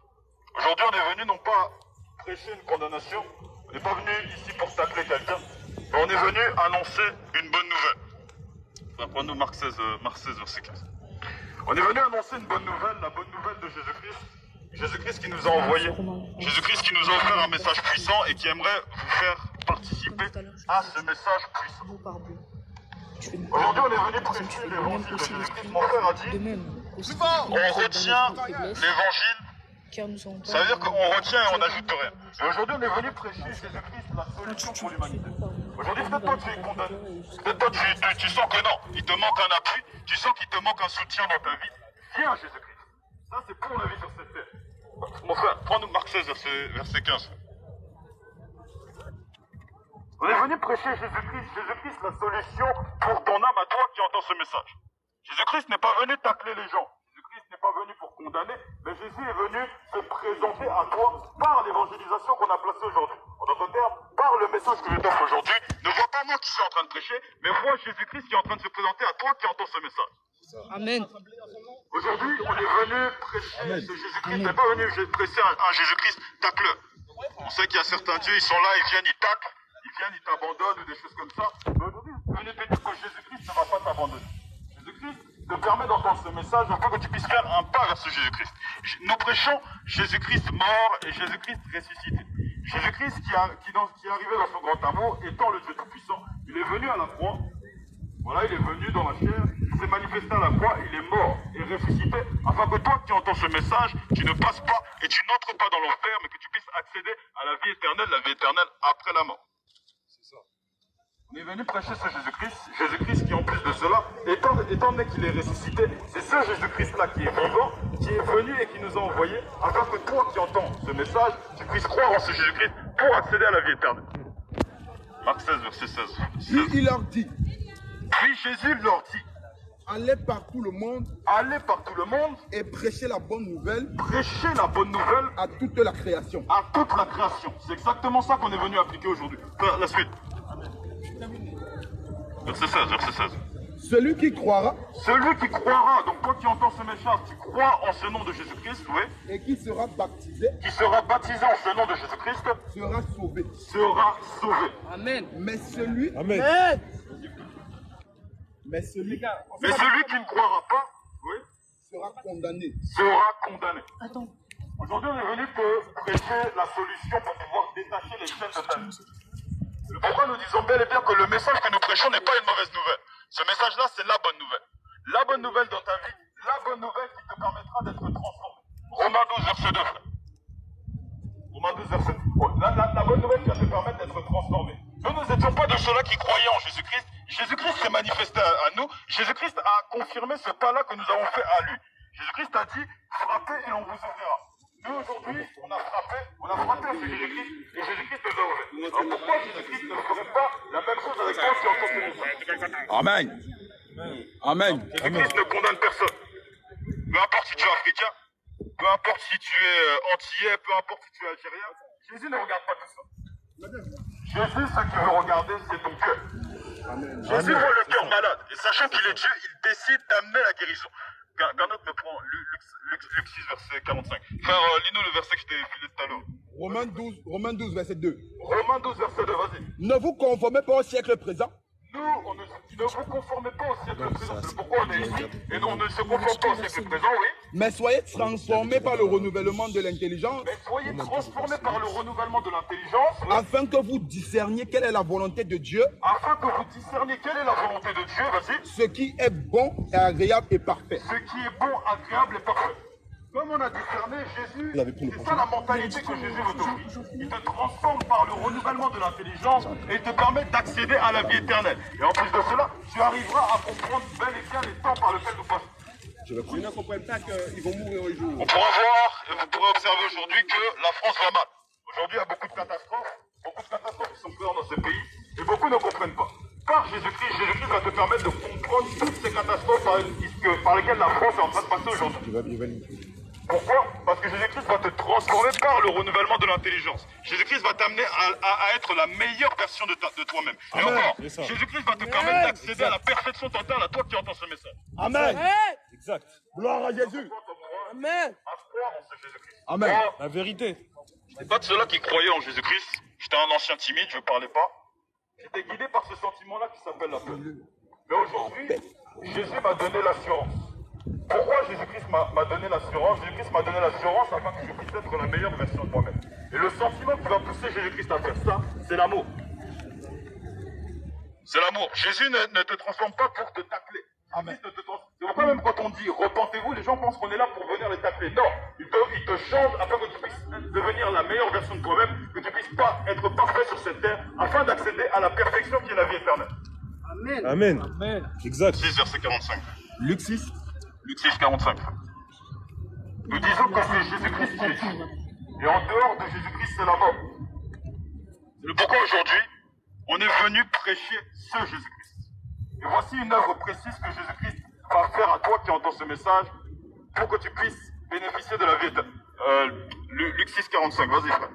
[SPEAKER 1] Aujourd'hui, on est venu non pas prêcher une condamnation, on n'est pas venu ici pour tacler quelqu'un, mais on est venu annoncer une bonne nouvelle. Apprenons Marc 16, verset 15. On est venu annoncer une bonne nouvelle, la bonne nouvelle de Jésus-Christ. Jésus-Christ qui nous a envoyé, Jésus-Christ qui nous a offert un message puissant et qui aimerait vous faire participer à ce message puissant. Aujourd'hui, on est venu prêcher l'évangile de Jésus-Christ. Mon frère a dit, on retient l'évangile, ça veut dire qu'on retient et on n'ajoute rien. Et aujourd'hui, on est venu prêcher Jésus-Christ, la solution pour l'humanité. Aujourd'hui, peut-être toi tu es condamné. Peut-être toi tu sens que non, il te manque un appui, tu sens qu'il te manque un soutien dans ta vie. Viens à Jésus-Christ. Ça, c'est pour la vie sur cette terre. Mon frère, prends-nous Marc 16, verset 15. On est venu prêcher Jésus-Christ. Jésus-Christ, la solution pour ton âme à toi qui entend ce message. Jésus-Christ n'est pas venu tacler les gens. Jésus-Christ n'est pas venu pour condamner, mais Jésus est venu se présenter à toi par l'évangélisation qu'on a placée aujourd'hui. En d'autres termes, par le message que je t'offre aujourd'hui, ne vois pas moi qui suis en train de prêcher, mais vois Jésus-Christ qui est en train de se présenter à toi qui entend ce message.
[SPEAKER 2] Amen.
[SPEAKER 1] Aujourd'hui, on est venu prêcher ce Jésus-Christ, on n'est pas venu prêcher un Jésus-Christ tacleur. On sait qu'il y a certains dieux, ils sont là, ils viennent, ils taclent, ils viennent, ils t'abandonnent ou des choses comme ça. Mais aujourd'hui, on est venu te dire que Jésus-Christ ne va pas t'abandonner. Jésus-Christ te permet d'entendre ce message afin que tu puisses faire un pas vers ce Jésus-Christ. Nous prêchons Jésus-Christ mort et Jésus-Christ ressuscité. Jésus-Christ qui est arrivé dans son grand amour, étant le Dieu Tout-Puissant. Il est venu à la croix. Voilà, il est venu dans la chair, il s'est manifesté à la croix, il est mort et ressuscité, afin que toi qui entends ce message, tu ne passes pas et tu n'entres pas dans l'enfer, mais que tu puisses accéder à la vie éternelle après la mort. C'est ça. On est venu prêcher ce Jésus-Christ, Jésus-Christ qui en plus de cela, étant donné qu'il est ressuscité, c'est ce Jésus-Christ-là qui est vivant, qui est venu et qui nous a envoyés, afin que toi qui entends ce message, tu puisses croire en ce Jésus-Christ pour accéder à la vie éternelle. Marc 16, verset 16.
[SPEAKER 6] Puis il leur dit,
[SPEAKER 1] Puis Jésus leur dit,
[SPEAKER 6] allez par tout le monde
[SPEAKER 1] et
[SPEAKER 6] prêchez la bonne nouvelle
[SPEAKER 1] prêchez la bonne nouvelle
[SPEAKER 6] à toute la création.
[SPEAKER 1] à toute la création. C'est exactement ça qu'on est venu appliquer aujourd'hui. La suite. Verset 16, verset 16.
[SPEAKER 6] Celui qui croira
[SPEAKER 1] Donc toi qui entends ce message, tu crois en ce nom de Jésus-Christ, oui,
[SPEAKER 6] et qui sera baptisé
[SPEAKER 1] qui sera baptisé en ce nom de Jésus-Christ,
[SPEAKER 6] sera sauvé.
[SPEAKER 1] sera sauvé.
[SPEAKER 2] Amen.
[SPEAKER 6] Mais celui
[SPEAKER 2] Amen.
[SPEAKER 1] qui ne croira pas, oui,
[SPEAKER 6] sera condamné.
[SPEAKER 1] sera condamné. Aujourd'hui, on est venu te prêcher la solution pour pouvoir détacher les chaînes de ta vie. Pourquoi nous disons bel et bien que le message que nous prêchons n'est pas une mauvaise nouvelle. Ce message-là, c'est la bonne nouvelle. La bonne nouvelle dans ta vie, la bonne nouvelle qui te permettra d'être transformé. Romains 12, verset 2, frère. Romains 12, verset 2. La bonne nouvelle qui va te permettre d'être transformé. Nous n'étions pas de ceux-là qui croyaient en Jésus-Christ. Jésus-Christ s'est manifesté à nous. Jésus-Christ a confirmé ce pas-là que nous avons fait à lui. Jésus-Christ a dit, frappez et on vous ouvrira. Nous, aujourd'hui, on a frappé à ce Jésus-Christ, et Jésus-Christ nous a ouvert. Alors pourquoi Jésus-Christ ne ferait pas la même chose avec toi qui entend ce message?
[SPEAKER 6] Amen. Amen.
[SPEAKER 1] Jésus-Christ ne condamne personne. Peu importe si tu es africain, peu importe si tu es antillais, peu importe si tu es algérien, Jésus ne regarde pas tout ça. Jésus, ce qu'il veut regarder, c'est ton cœur. Jésus voit le cœur malade, et sachant qu'il est Dieu, il décide d'amener la guérison. Qu'un autre me prend Luc 6, verset 45. Frère, lis-nous le verset que je t'ai filé tout à l'heure.
[SPEAKER 6] Romains 12, verset 2.
[SPEAKER 1] Romains 12, verset 2, vas-y.
[SPEAKER 6] Ne vous conformez pas au siècle présent,
[SPEAKER 1] Nous, ne vous conformez pas au siècle présent. C'est pourquoi on est ici. Et nous, on ne se conforme pas au siècle présent, oui.
[SPEAKER 6] mais soyez transformés par le renouvellement de l'intelligence,
[SPEAKER 1] Mais soyez transformés par le renouvellement de l'intelligence,
[SPEAKER 6] afin que vous discerniez quelle est la volonté de Dieu,
[SPEAKER 1] afin que vous discerniez quelle est la volonté de Dieu, vas-y.
[SPEAKER 6] ce qui est bon et agréable et parfait.
[SPEAKER 1] Ce qui est bon, agréable et parfait. Comme on a discerné, Jésus, c'est ça la mentalité que Jésus veut t'offrir. Il te transforme par le renouvellement de l'intelligence et il te permet d'accéder à la vie éternelle. Et en plus de cela, tu arriveras à comprendre bel et bien les temps par lesquels nous passons.
[SPEAKER 6] Ils ne comprennent pas qu'ils vont mourir un jour.
[SPEAKER 1] On pourra voir et vous pourrez observer aujourd'hui que la France va mal. Aujourd'hui, il y a beaucoup de catastrophes qui sont présentes dans ce pays et beaucoup ne comprennent pas. Par Jésus-Christ, Jésus-Christ va te permettre de comprendre toutes ces catastrophes par lesquelles la France est en train de passer aujourd'hui. Pourquoi? Parce que Jésus-Christ va te transformer par le renouvellement de l'intelligence. Jésus-Christ va t'amener à être la meilleure version de toi-même. Et encore, Jésus-Christ va te permettre d'accéder à la perfection totale à toi qui entends ce message.
[SPEAKER 6] Amen.
[SPEAKER 2] Exact.
[SPEAKER 6] Gloire à Jésus.
[SPEAKER 2] Amen.
[SPEAKER 6] Amen.
[SPEAKER 2] La vérité.
[SPEAKER 1] Je n'étais pas de ceux-là qui croyaient en Jésus-Christ. J'étais un ancien timide, je ne parlais pas. J'étais guidé par ce sentiment-là qui s'appelle la peur. Mais aujourd'hui, Jésus m'a donné l'assurance. Pourquoi Jésus-Christ m'a donné l'assurance? Jésus-Christ m'a donné l'assurance afin que je puisse être la meilleure version de moi-même. Et le sentiment qui va pousser Jésus-Christ à faire ça, c'est l'amour. C'est l'amour. Jésus ne te transforme pas pour te tacler. Amen. C'est pourquoi même quand on dit repentez-vous, les gens pensent qu'on est là pour venir les tacler. Non, il il te change afin que tu puisses devenir la meilleure version de toi-même, que tu puisses pas être parfait sur cette terre, afin d'accéder à la perfection qui est la vie éternelle.
[SPEAKER 2] Amen.
[SPEAKER 6] Amen.
[SPEAKER 2] Amen.
[SPEAKER 6] Exact.
[SPEAKER 1] 6, verset 45.
[SPEAKER 6] Luc 6.
[SPEAKER 1] Luc 6, 45. Nous disons que c'est Jésus-Christ qui est Dieu. Et en dehors de Jésus-Christ, c'est la mort. C'est le pourquoi aujourd'hui, on est venu prêcher ce Jésus-Christ. Et voici une œuvre précise que Jésus-Christ va faire à toi qui entends ce message pour que tu puisses bénéficier de la vie éternelle. Luc 6, 45, vas-y frère.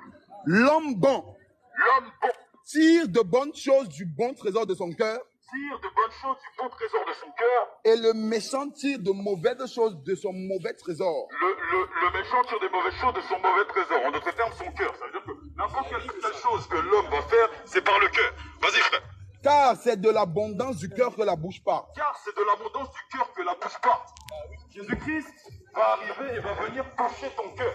[SPEAKER 6] L'homme bon
[SPEAKER 1] L'homme bon
[SPEAKER 6] tire de bonnes choses du bon trésor de son cœur,
[SPEAKER 1] tire de bonnes choses du bon trésor de son cœur.
[SPEAKER 6] et le méchant tire de mauvaises choses de son mauvais trésor.
[SPEAKER 1] Le méchant tire des mauvaises choses de son mauvais trésor. En d'autres termes, son cœur. Ça veut dire que n'importe quelle chose que l'homme va faire, c'est par le cœur. Vas-y frère.
[SPEAKER 6] Car c'est de l'abondance du cœur que la bouche parle.
[SPEAKER 1] Car c'est de l'abondance du cœur que la bouche parle. Jésus-Christ va arriver et va venir toucher ton cœur.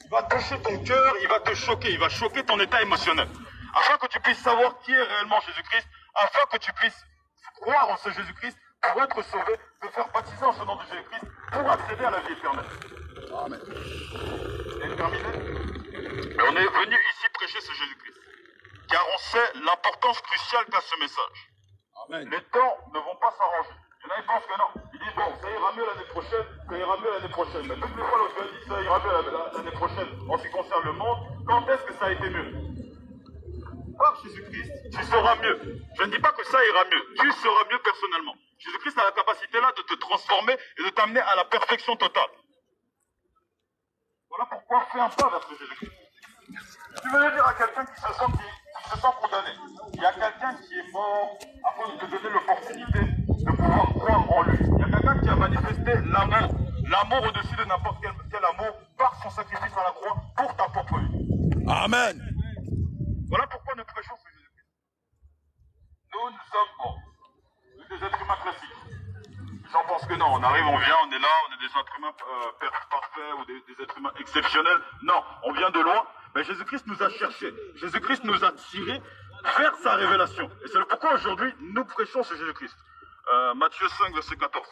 [SPEAKER 1] Il va toucher ton cœur, il va te choquer, il va choquer ton état émotionnel. Afin que tu puisses savoir qui est réellement Jésus-Christ, afin que tu puisses croire en ce Jésus-Christ pour être sauvé, te faire baptiser en ce nom de Jésus-Christ pour accéder à la vie éternelle.
[SPEAKER 6] Amen.
[SPEAKER 1] C'est terminé. Mais on est venu ici prêcher ce Jésus-Christ. Car on sait l'importance cruciale qu'a ce message.
[SPEAKER 6] Amen.
[SPEAKER 1] Les temps ne vont pas s'arranger. Il y en a qui pensent que non. Ils disent bon, ça ira mieux l'année prochaine, ça ira mieux l'année prochaine. Mais toutes les fois l'autre dit ça ira mieux l'année prochaine en ce qui concerne le monde, quand est-ce que ça a été mieux? Par Jésus-Christ, tu seras mieux. Je ne dis pas que ça ira mieux. Tu seras mieux personnellement. Jésus-Christ a la capacité là de te transformer et de t'amener à la perfection totale. Voilà pourquoi fais un pas vers ce Jésus-Christ. Tu veux dire à quelqu'un qui se sent condamné. Il y a quelqu'un qui est mort afin de te donner l'opportunité de pouvoir croire en lui. Il y a quelqu'un qui a manifesté l'amour. L'amour au-dessus de n'importe quel amour par son sacrifice à la croix pour ta propre vie.
[SPEAKER 6] Amen.
[SPEAKER 1] Voilà pourquoi nous prêchons ce Jésus-Christ. Nous sommes bons. Des êtres humains classiques. J'en pense que non. On arrive, on vient, on est là, on est des êtres humains parfaits ou des êtres humains exceptionnels. Non, on vient de loin. Mais Jésus-Christ nous a cherchés. Jésus-Christ nous a tirés vers sa révélation. Et c'est le pourquoi aujourd'hui nous prêchons ce Jésus-Christ. Matthieu 5, verset 14.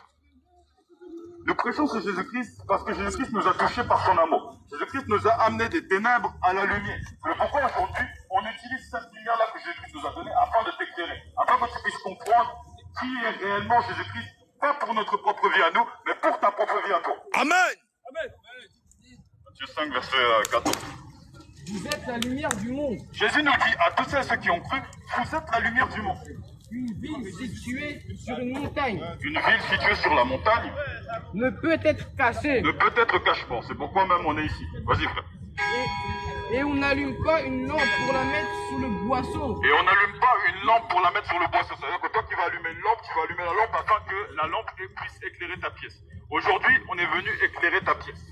[SPEAKER 1] Nous prêchons ce Jésus-Christ parce que Jésus-Christ nous a touchés par son amour. Jésus-Christ nous a amené des ténèbres à la lumière. C'est le pourquoi aujourd'hui on utilise cette lumière-là que Jésus-Christ nous a donnée afin de t'éclairer. Afin que tu puisses comprendre qui est réellement Jésus-Christ. Pas pour notre propre vie à nous, mais pour ta propre vie à toi.
[SPEAKER 6] Amen.
[SPEAKER 2] Amen.
[SPEAKER 1] Matthieu 5, verset 14.
[SPEAKER 2] Vous êtes la lumière du monde.
[SPEAKER 1] Jésus nous dit à tous ceux qui ont cru, vous êtes la lumière du monde.
[SPEAKER 2] Une ville située sur une montagne
[SPEAKER 1] Une ville située sur la montagne
[SPEAKER 2] ne peut être cachée.
[SPEAKER 1] ne peut être cachée. Bon, c'est pourquoi même on est ici. Vas-y frère.
[SPEAKER 2] Et on n'allume pas une lampe pour la mettre sous le boisseau.
[SPEAKER 1] Et on n'allume pas une lampe pour la mettre sur le boisseau. C'est-à-dire que toi qui vas allumer une lampe, tu vas allumer la lampe afin que la lampe puisse éclairer ta pièce. Aujourd'hui, on est venu éclairer ta pièce.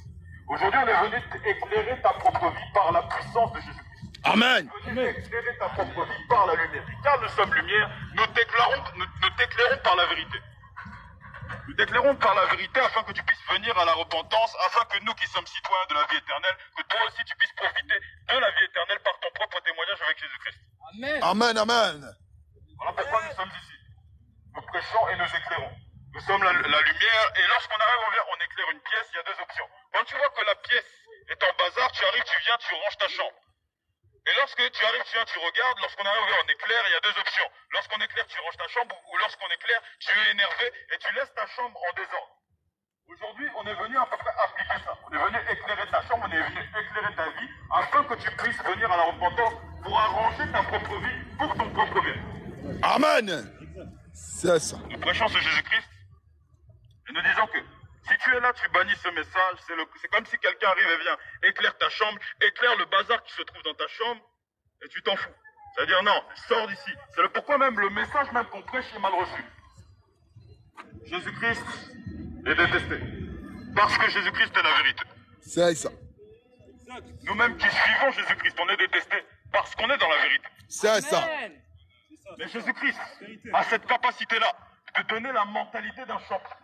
[SPEAKER 1] Aujourd'hui, on est venu éclairer ta propre vie par la puissance de Jésus-Christ.
[SPEAKER 6] Amen.
[SPEAKER 1] On est venu éclairer ta propre vie par la lumière. Et car nous sommes lumière, nous t'éclairons par la vérité. Nous t'éclairons par la vérité afin que tu puisses venir à la repentance, afin que nous qui sommes citoyens de la vie éternelle, que toi aussi tu puisses profiter de la vie éternelle par ton propre témoignage avec Jésus-Christ.
[SPEAKER 2] Amen.
[SPEAKER 6] Amen. Amen.
[SPEAKER 1] Voilà pourquoi nous sommes ici. Nous prêchons et nous éclairons. Nous sommes la lumière et lorsqu'on arrive, on éclaire une pièce, il y a deux options. Quand tu vois que la pièce est en bazar, tu arrives, tu viens, tu ranges ta chambre. Et lorsque tu arrives, tu viens, tu regardes, lorsqu'on arrive, on éclaire, il y a deux options. Lorsqu'on éclaire, tu ranges ta chambre ou lorsqu'on éclaire, tu es énervé et tu laisses ta chambre en désordre. Aujourd'hui, on est venu à peu près appliquer ça. On est venu éclairer ta chambre, on est venu éclairer ta vie afin que tu puisses venir à la repentance pour arranger ta propre vie pour ton propre bien.
[SPEAKER 6] Amen. C'est ça.
[SPEAKER 1] Nous prêchons ce Jésus-Christ et nous disons que si tu es là, tu bannis ce message, c'est comme si quelqu'un arrive et vient, éclaire ta chambre, éclaire le bazar qui se trouve dans ta chambre, et tu t'en fous. C'est-à-dire non, sors d'ici. C'est le pourquoi même le message même qu'on prêche est mal reçu. Jésus-Christ est détesté. Parce que Jésus-Christ est la vérité.
[SPEAKER 6] C'est ça.
[SPEAKER 1] Nous-mêmes qui suivons Jésus-Christ, on est détestés parce qu'on est dans la vérité.
[SPEAKER 6] C'est ça.
[SPEAKER 2] Amen.
[SPEAKER 1] Mais Jésus-Christ a cette capacité-là de donner la mentalité d'un champion.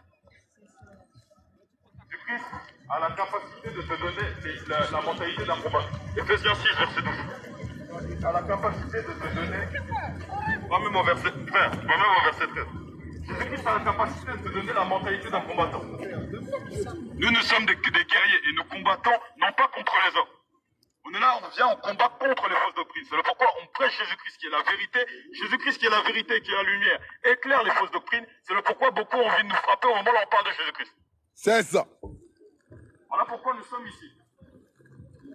[SPEAKER 1] Jésus-Christ a la capacité de te donner la mentalité d'un combattant. Ephésiens 6, verset 12. A la capacité de te donner, moi-même au verset 13. Jésus-Christ a la capacité de te donner la mentalité d'un combattant. Nous sommes des guerriers et nous combattons non pas contre les hommes. On est là, on vient, on combat contre les fausses doctrines. C'est pourquoi on prêche Jésus-Christ qui est la vérité. Jésus-Christ qui est la vérité, qui est la lumière, éclaire les fausses doctrines. C'est le pourquoi beaucoup ont envie de nous frapper au moment où on parle de Jésus-Christ.
[SPEAKER 6] C'est ça.
[SPEAKER 1] Voilà pourquoi nous sommes ici.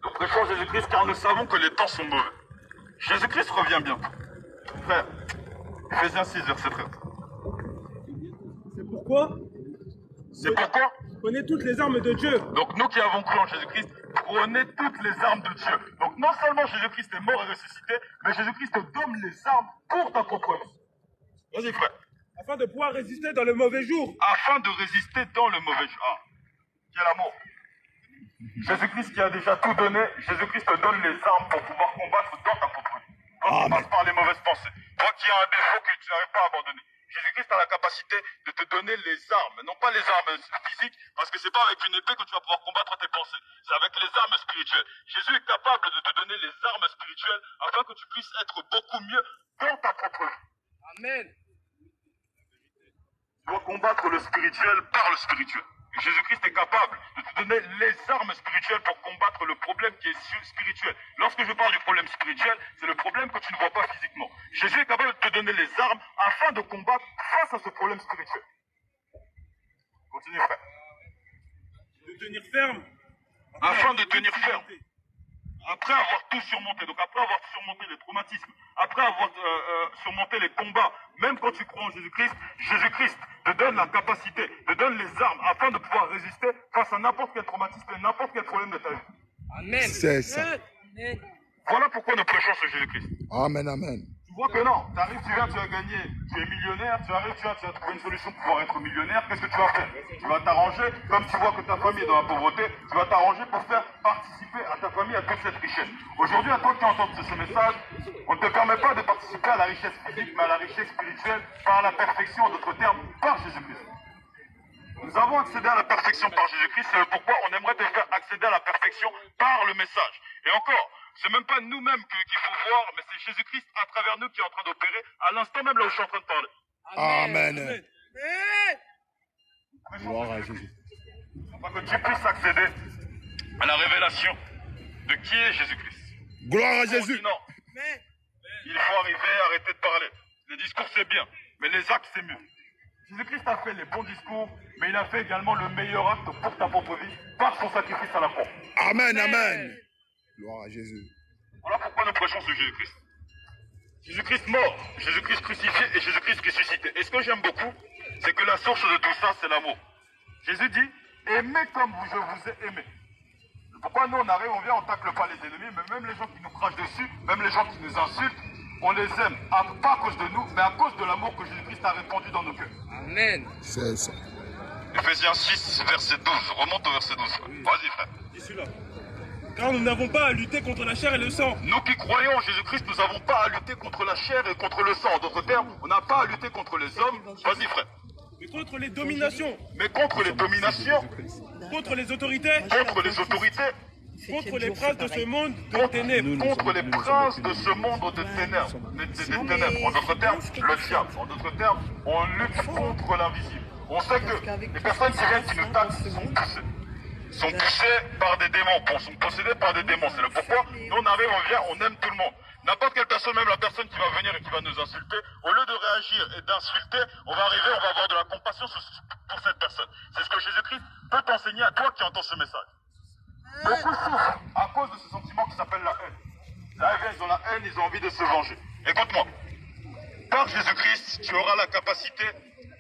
[SPEAKER 1] Nous prêchons Jésus-Christ car nous savons que les temps sont mauvais. Jésus-Christ revient bientôt. Frère, Ephésiens 6, verset 13.
[SPEAKER 7] C'est pourquoi
[SPEAKER 1] C'est pourquoi
[SPEAKER 7] prenez toutes les armes de Dieu.
[SPEAKER 1] donc nous qui avons cru en Jésus-Christ, prenez toutes les armes de Dieu. Donc non seulement Jésus-Christ est mort et ressuscité, mais Jésus-Christ te donne les armes pour ta propre vie. Vas-y frère.
[SPEAKER 7] Afin de pouvoir résister dans le mauvais jour.
[SPEAKER 1] Afin de résister dans le mauvais jour. Ah, quel amour. Jésus-Christ qui a déjà tout donné, Jésus-Christ te donne les armes pour pouvoir combattre dans ta propre vie. Toi qui passes par les mauvaises pensées, toi qui as un défaut que tu n'arrives pas à abandonner. Jésus-Christ a la capacité de te donner les armes, non pas les armes physiques, parce que c'est pas avec une épée que tu vas pouvoir combattre tes pensées, c'est avec les armes spirituelles. Jésus est capable de te donner les armes spirituelles afin que tu puisses être beaucoup mieux dans ta propre vie.
[SPEAKER 2] Amen.
[SPEAKER 1] Tu dois combattre le spirituel par le spirituel. Et Jésus-Christ est capable de te donner les armes spirituelles pour combattre le problème qui est spirituel. Lorsque je parle du problème spirituel, c'est le problème que tu ne vois pas physiquement. Jésus est capable de te donner les armes afin de combattre face à ce problème spirituel. Continue, frère.
[SPEAKER 7] De tenir ferme.
[SPEAKER 1] Afin de tenir ferme. Après avoir tout surmonté, donc après avoir surmonté les traumatismes, après avoir surmonté les combats, même quand tu crois en Jésus-Christ, Jésus-Christ te donne la capacité, te donne les armes afin de pouvoir résister face à n'importe quel traumatisme et n'importe quel problème de ta vie.
[SPEAKER 2] Amen.
[SPEAKER 6] C'est ça.
[SPEAKER 2] Amen.
[SPEAKER 1] Voilà pourquoi nous prêchons ce Jésus-Christ.
[SPEAKER 6] Amen, amen.
[SPEAKER 1] Tu vois que non, tu arrives, tu viens, tu as gagné, tu es millionnaire, tu arrives, tu as trouvé une solution pour pouvoir être millionnaire, qu'est-ce que tu vas faire? Tu vas t'arranger, comme tu vois que ta famille est dans la pauvreté, tu vas t'arranger pour faire participer à ta famille à toute cette richesse. Aujourd'hui, à toi qui entends ce message, on ne te permet pas de participer à la richesse physique, mais à la richesse spirituelle par la perfection, en d'autres termes, par Jésus-Christ. Nous avons accédé à la perfection par Jésus-Christ, c'est pourquoi on aimerait te faire accéder à la perfection par le message. Et encore, c'est même pas nous-mêmes qu'il faut voir, mais c'est Jésus-Christ à travers nous qui est en train d'opérer à l'instant même là où je suis en train de parler.
[SPEAKER 6] Amen.
[SPEAKER 2] Amen.
[SPEAKER 6] Gloire à Jésus.
[SPEAKER 1] Afin que tu puisses accéder à la révélation de qui est Jésus-Christ.
[SPEAKER 6] Gloire à
[SPEAKER 1] On
[SPEAKER 6] Jésus.
[SPEAKER 1] dit non, il faut arriver à arrêter de parler. Les discours c'est bien, mais les actes c'est mieux. Jésus-Christ a fait les bons discours, mais il a fait également le meilleur acte pour ta propre vie par son sacrifice à la croix.
[SPEAKER 6] Amen, amen. Gloire à Jésus.
[SPEAKER 1] Voilà pourquoi nous prêchons ce Jésus-Christ. Jésus-Christ mort, Jésus-Christ crucifié et Jésus-Christ ressuscité. Et ce que j'aime beaucoup, c'est que la source de tout ça, c'est l'amour. Jésus dit, aimez comme je vous ai aimé. Pourquoi nous on arrive, on vient, on tacle pas les ennemis, mais même les gens qui nous crachent dessus, même les gens qui nous insultent, on les aime, pas à cause de nous, mais à cause de l'amour que Jésus-Christ a répandu dans nos cœurs.
[SPEAKER 2] Amen.
[SPEAKER 6] C'est ça.
[SPEAKER 1] Ephésiens 6, verset 12, remonte au verset 12. Vas-y frère.
[SPEAKER 7] Et celui-là. Car nous n'avons pas à lutter contre la chair et le sang.
[SPEAKER 1] Nous qui croyons en Jésus-Christ, nous n'avons pas à lutter contre la chair et contre le sang. En d'autres termes, on n'a pas à lutter contre les hommes. Vas-y frère.
[SPEAKER 7] Mais contre les dominations.
[SPEAKER 1] Mais contre les dominations,
[SPEAKER 7] Contre les autorités.
[SPEAKER 1] contre les autorités,
[SPEAKER 7] Contre les princes de ce monde de ténèbres.
[SPEAKER 1] contre les princes de ce monde de ténèbres. Des ténèbres. En d'autres termes, le diable. En d'autres termes, on lutte contre l'invisible. On sait que les personnes qui viennent, qui nous taxent, sont poussées par des démons, sont possédées par des démons. C'est le pourquoi nous on arrive, on vient, on aime tout le monde. N'importe quelle personne, même la personne qui va venir et qui va nous insulter, au lieu de réagir et d'insulter, on va arriver, on va avoir de la compassion pour cette personne. C'est ce que Jésus-Christ peut t'enseigner à toi qui entends ce message. Beaucoup souffrent à cause de ce sentiment qui s'appelle la haine. Ils ont la haine, ils ont envie de se venger. Écoute-moi, par Jésus-Christ, tu auras la capacité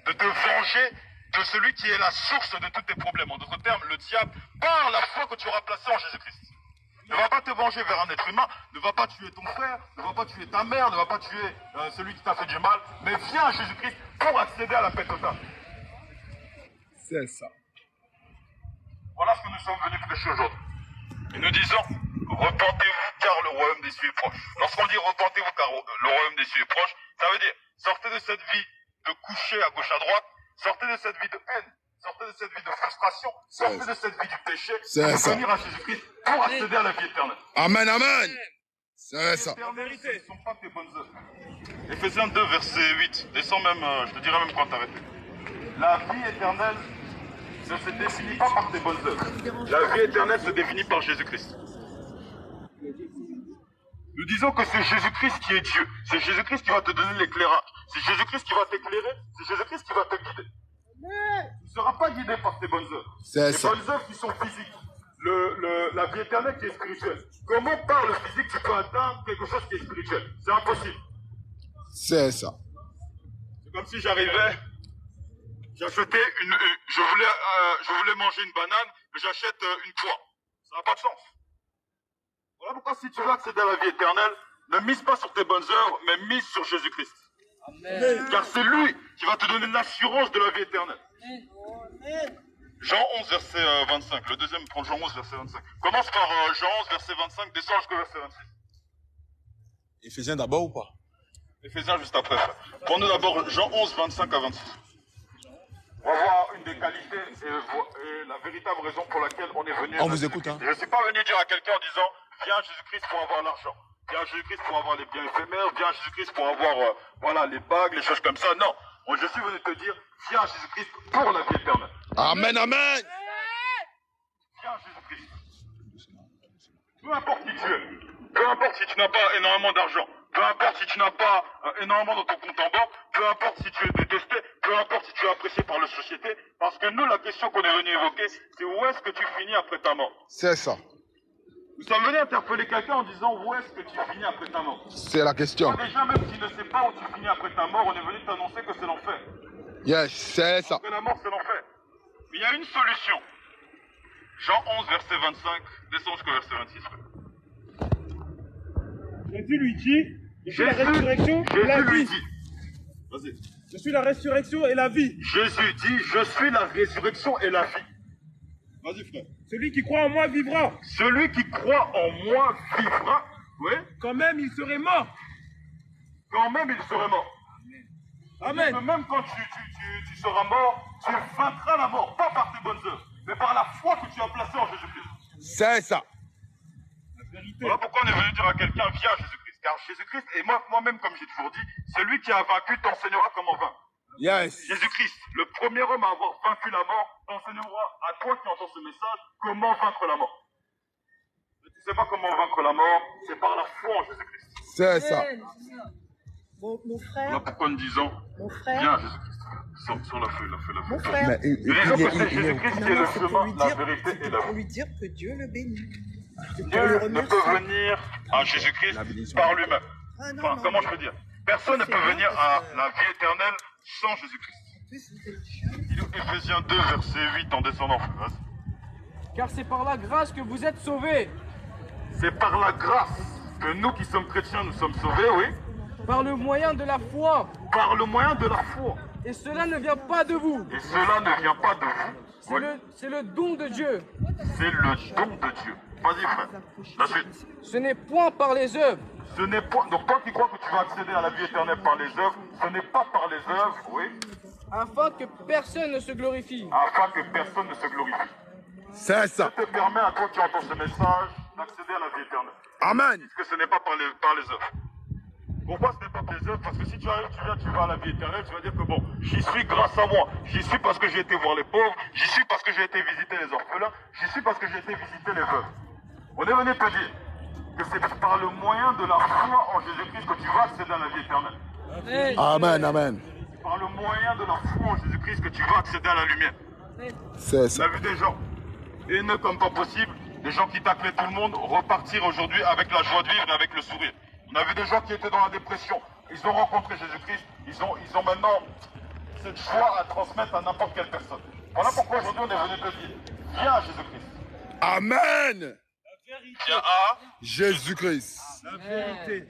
[SPEAKER 1] de te venger de celui qui est la source de tous tes problèmes. En d'autres termes, le diable, par la foi que tu auras placée en Jésus-Christ. Ne va pas te venger vers un être humain, ne va pas tuer ton frère, ne va pas tuer ta mère, ne va pas tuer celui qui t'a fait du mal, mais viens à Jésus-Christ pour accéder à la paix totale.
[SPEAKER 6] C'est ça.
[SPEAKER 1] Voilà ce que nous sommes venus prêcher aujourd'hui. Et nous disons, repentez-vous car le royaume des cieux est proche. Lorsqu'on dit repentez-vous car le royaume des cieux est proche, ça veut dire sortez de cette vie de coucher à gauche à droite, sortez de cette vie de haine, sortez de cette vie de frustration, sortez de cette vie du péché, pour venir à Jésus-Christ pour accéder à la vie éternelle.
[SPEAKER 6] Amen, amen. C'est ça.
[SPEAKER 1] L'éternel, ce ne sont pas tes bonnes œuvres. Éphésiens 2, verset 8. Descends même, je te dirai même quand t'arrêter. La vie éternelle ne se définit pas par tes bonnes œuvres. La vie éternelle se définit par Jésus-Christ. Nous disons que c'est Jésus-Christ qui est Dieu. C'est Jésus-Christ qui va te donner l'éclairage. C'est Jésus-Christ qui va t'éclairer. C'est Jésus-Christ qui va te guider. Tu ne seras pas guidé par tes bonnes œuvres. Les bonnes œuvres qui sont physiques. La vie éternelle qui est spirituelle. Comment par le physique tu peux atteindre quelque chose qui est spirituel? C'est impossible.
[SPEAKER 6] C'est ça.
[SPEAKER 1] C'est comme si j'arrivais, j'achetais je voulais manger une banane, mais j'achète une poire. Ça n'a pas de sens. Voilà pourquoi si tu veux accéder à la vie éternelle, ne mise pas sur tes bonnes œuvres, mais mise sur Jésus-Christ. Car c'est lui qui va te donner l'assurance de la vie éternelle. Jean 11, verset 25. Le deuxième prend Jean 11, verset 25. Commence par Jean 11, verset 25, descends jusqu'au verset 26.
[SPEAKER 6] Éphésiens d'abord ou pas?
[SPEAKER 1] Éphésiens juste après. Prends-nous d'abord Jean 11, 25 à 26. On va voir une des qualités et la véritable raison pour laquelle on est venu.
[SPEAKER 6] On vous écoute, hein.
[SPEAKER 1] Je ne suis pas venu dire à quelqu'un en disant viens à Jésus-Christ pour avoir l'argent. Viens à Jésus-Christ pour avoir les biens éphémères. Viens à Jésus-Christ pour avoir voilà, les bagues, les choses comme ça. Non. Moi, je suis venu te dire viens à Jésus-Christ pour la vie éternelle.
[SPEAKER 6] Amen, amen.
[SPEAKER 1] Viens à Jésus-Christ. Peu importe qui tu es. Peu importe si tu n'as pas énormément d'argent. Peu importe si tu n'as pas énormément dans ton compte en banque, peu importe si tu es détesté, peu importe si tu es apprécié par la société, parce que nous, la question qu'on est venu évoquer, c'est où est-ce que tu finis après ta mort?
[SPEAKER 6] C'est ça.
[SPEAKER 1] Nous sommes venus interpeller quelqu'un en disant où est-ce que tu finis après ta mort?
[SPEAKER 6] C'est la question.
[SPEAKER 1] Toi, déjà, même si tu ne sais pas où tu finis après ta mort, on est venu t'annoncer que c'est l'enfer.
[SPEAKER 6] Yes, c'est ça.
[SPEAKER 1] Que la mort, c'est l'enfer. Mais il y a une solution. Jean 11, verset 25, descends jusqu'au verset 26.
[SPEAKER 7] Jésus lui dit, je suis la résurrection et la vie.
[SPEAKER 1] Vas-y.
[SPEAKER 7] Je suis la résurrection et la vie.
[SPEAKER 1] Jésus dit, je suis la résurrection et la vie. Vas-y frère.
[SPEAKER 7] Celui qui croit en moi vivra.
[SPEAKER 1] Celui qui croit en moi vivra. Oui.
[SPEAKER 7] Quand même il serait mort.
[SPEAKER 1] Quand même il serait mort.
[SPEAKER 7] Amen.
[SPEAKER 1] Que même quand tu seras mort, tu vaincras la mort. Pas par tes bonnes œuvres, mais par la foi que tu as placée en Jésus-Christ.
[SPEAKER 6] C'est ça.
[SPEAKER 1] Voilà pourquoi on est venu dire à quelqu'un, viens à Jésus-Christ. Car Jésus-Christ, et moi-même, comme j'ai toujours dit, celui qui a vaincu t'enseignera comment vaincre.
[SPEAKER 6] Yes.
[SPEAKER 1] Jésus-Christ, le premier homme à avoir vaincu la mort, t'enseignera à toi qui entends ce message comment vaincre la mort. Mais tu ne sais pas comment vaincre la mort, c'est par la foi en Jésus-Christ.
[SPEAKER 6] C'est ça.
[SPEAKER 8] Mon frère.
[SPEAKER 1] Voilà pourquoi nous disons,
[SPEAKER 8] Mon frère.
[SPEAKER 1] viens à Jésus-Christ. Sur la feuille,
[SPEAKER 8] Mon frère.
[SPEAKER 6] Mais
[SPEAKER 1] Nous disons que c'est Jésus-Christ qui est le chemin, la vérité et la
[SPEAKER 8] pour
[SPEAKER 1] vie.
[SPEAKER 8] lui dire que Dieu le bénit.
[SPEAKER 1] Dieu ne peut venir à Jésus-Christ par lui-même.
[SPEAKER 8] Ah, non,
[SPEAKER 1] Enfin,
[SPEAKER 8] non,
[SPEAKER 1] comment
[SPEAKER 8] non.
[SPEAKER 1] je peux dire? Personne ne peut venir à la vie éternelle sans Jésus-Christ.
[SPEAKER 8] En plus, vous êtes jeune.
[SPEAKER 1] Éphésiens 2, verset 8 en descendant.
[SPEAKER 2] Car c'est par la grâce que vous êtes sauvés.
[SPEAKER 1] C'est par la grâce que nous qui sommes chrétiens, nous sommes sauvés, oui.
[SPEAKER 2] Par le moyen de la foi.
[SPEAKER 1] Par le moyen de la foi.
[SPEAKER 2] Et cela ne vient pas de vous.
[SPEAKER 1] Et cela ne vient pas de vous. Oui.
[SPEAKER 2] C'est le don de Dieu.
[SPEAKER 1] C'est le don de Dieu. Vas-y frère, la suite.
[SPEAKER 2] Ce n'est point par les œuvres.
[SPEAKER 1] Ce n'est pas... Donc toi qui crois que tu vas accéder à la vie éternelle par les œuvres, ce n'est pas par les œuvres, oui.
[SPEAKER 2] Afin que personne ne se glorifie.
[SPEAKER 1] Afin que personne ne se glorifie.
[SPEAKER 6] C'est ça.
[SPEAKER 1] Ça te permet à toi qui entends ce message d'accéder à la vie éternelle.
[SPEAKER 6] Amen.
[SPEAKER 1] Que ce n'est pas par les œuvres. Pourquoi ce n'est pas par les œuvres? Parce que si tu arrives, tu vas à la vie éternelle, tu vas dire que bon, j'y suis grâce à moi. J'y suis parce que j'ai été voir les pauvres. J'y suis parce que j'ai été visiter les orphelins. J'y suis parce que j'ai été visiter les veuves. On est venu te dire que c'est par le moyen de la foi en Jésus-Christ que tu vas accéder à la vie éternelle.
[SPEAKER 6] Amen, amen.
[SPEAKER 1] C'est par le moyen de la foi en Jésus-Christ que tu vas accéder à la lumière.
[SPEAKER 6] C'est
[SPEAKER 1] On
[SPEAKER 6] ça.
[SPEAKER 1] a vu des gens, haineux comme pas possible, des gens qui taclaient tout le monde, repartir aujourd'hui avec la joie de vivre et avec le sourire. On a vu des gens qui étaient dans la dépression. Ils ont rencontré Jésus-Christ. Ils ont maintenant cette joie à transmettre à n'importe quelle personne. Voilà pourquoi aujourd'hui on est venu te dire, viens à Jésus-Christ.
[SPEAKER 6] Amen.
[SPEAKER 1] Viens à
[SPEAKER 6] Jésus-Christ.
[SPEAKER 7] La vérité.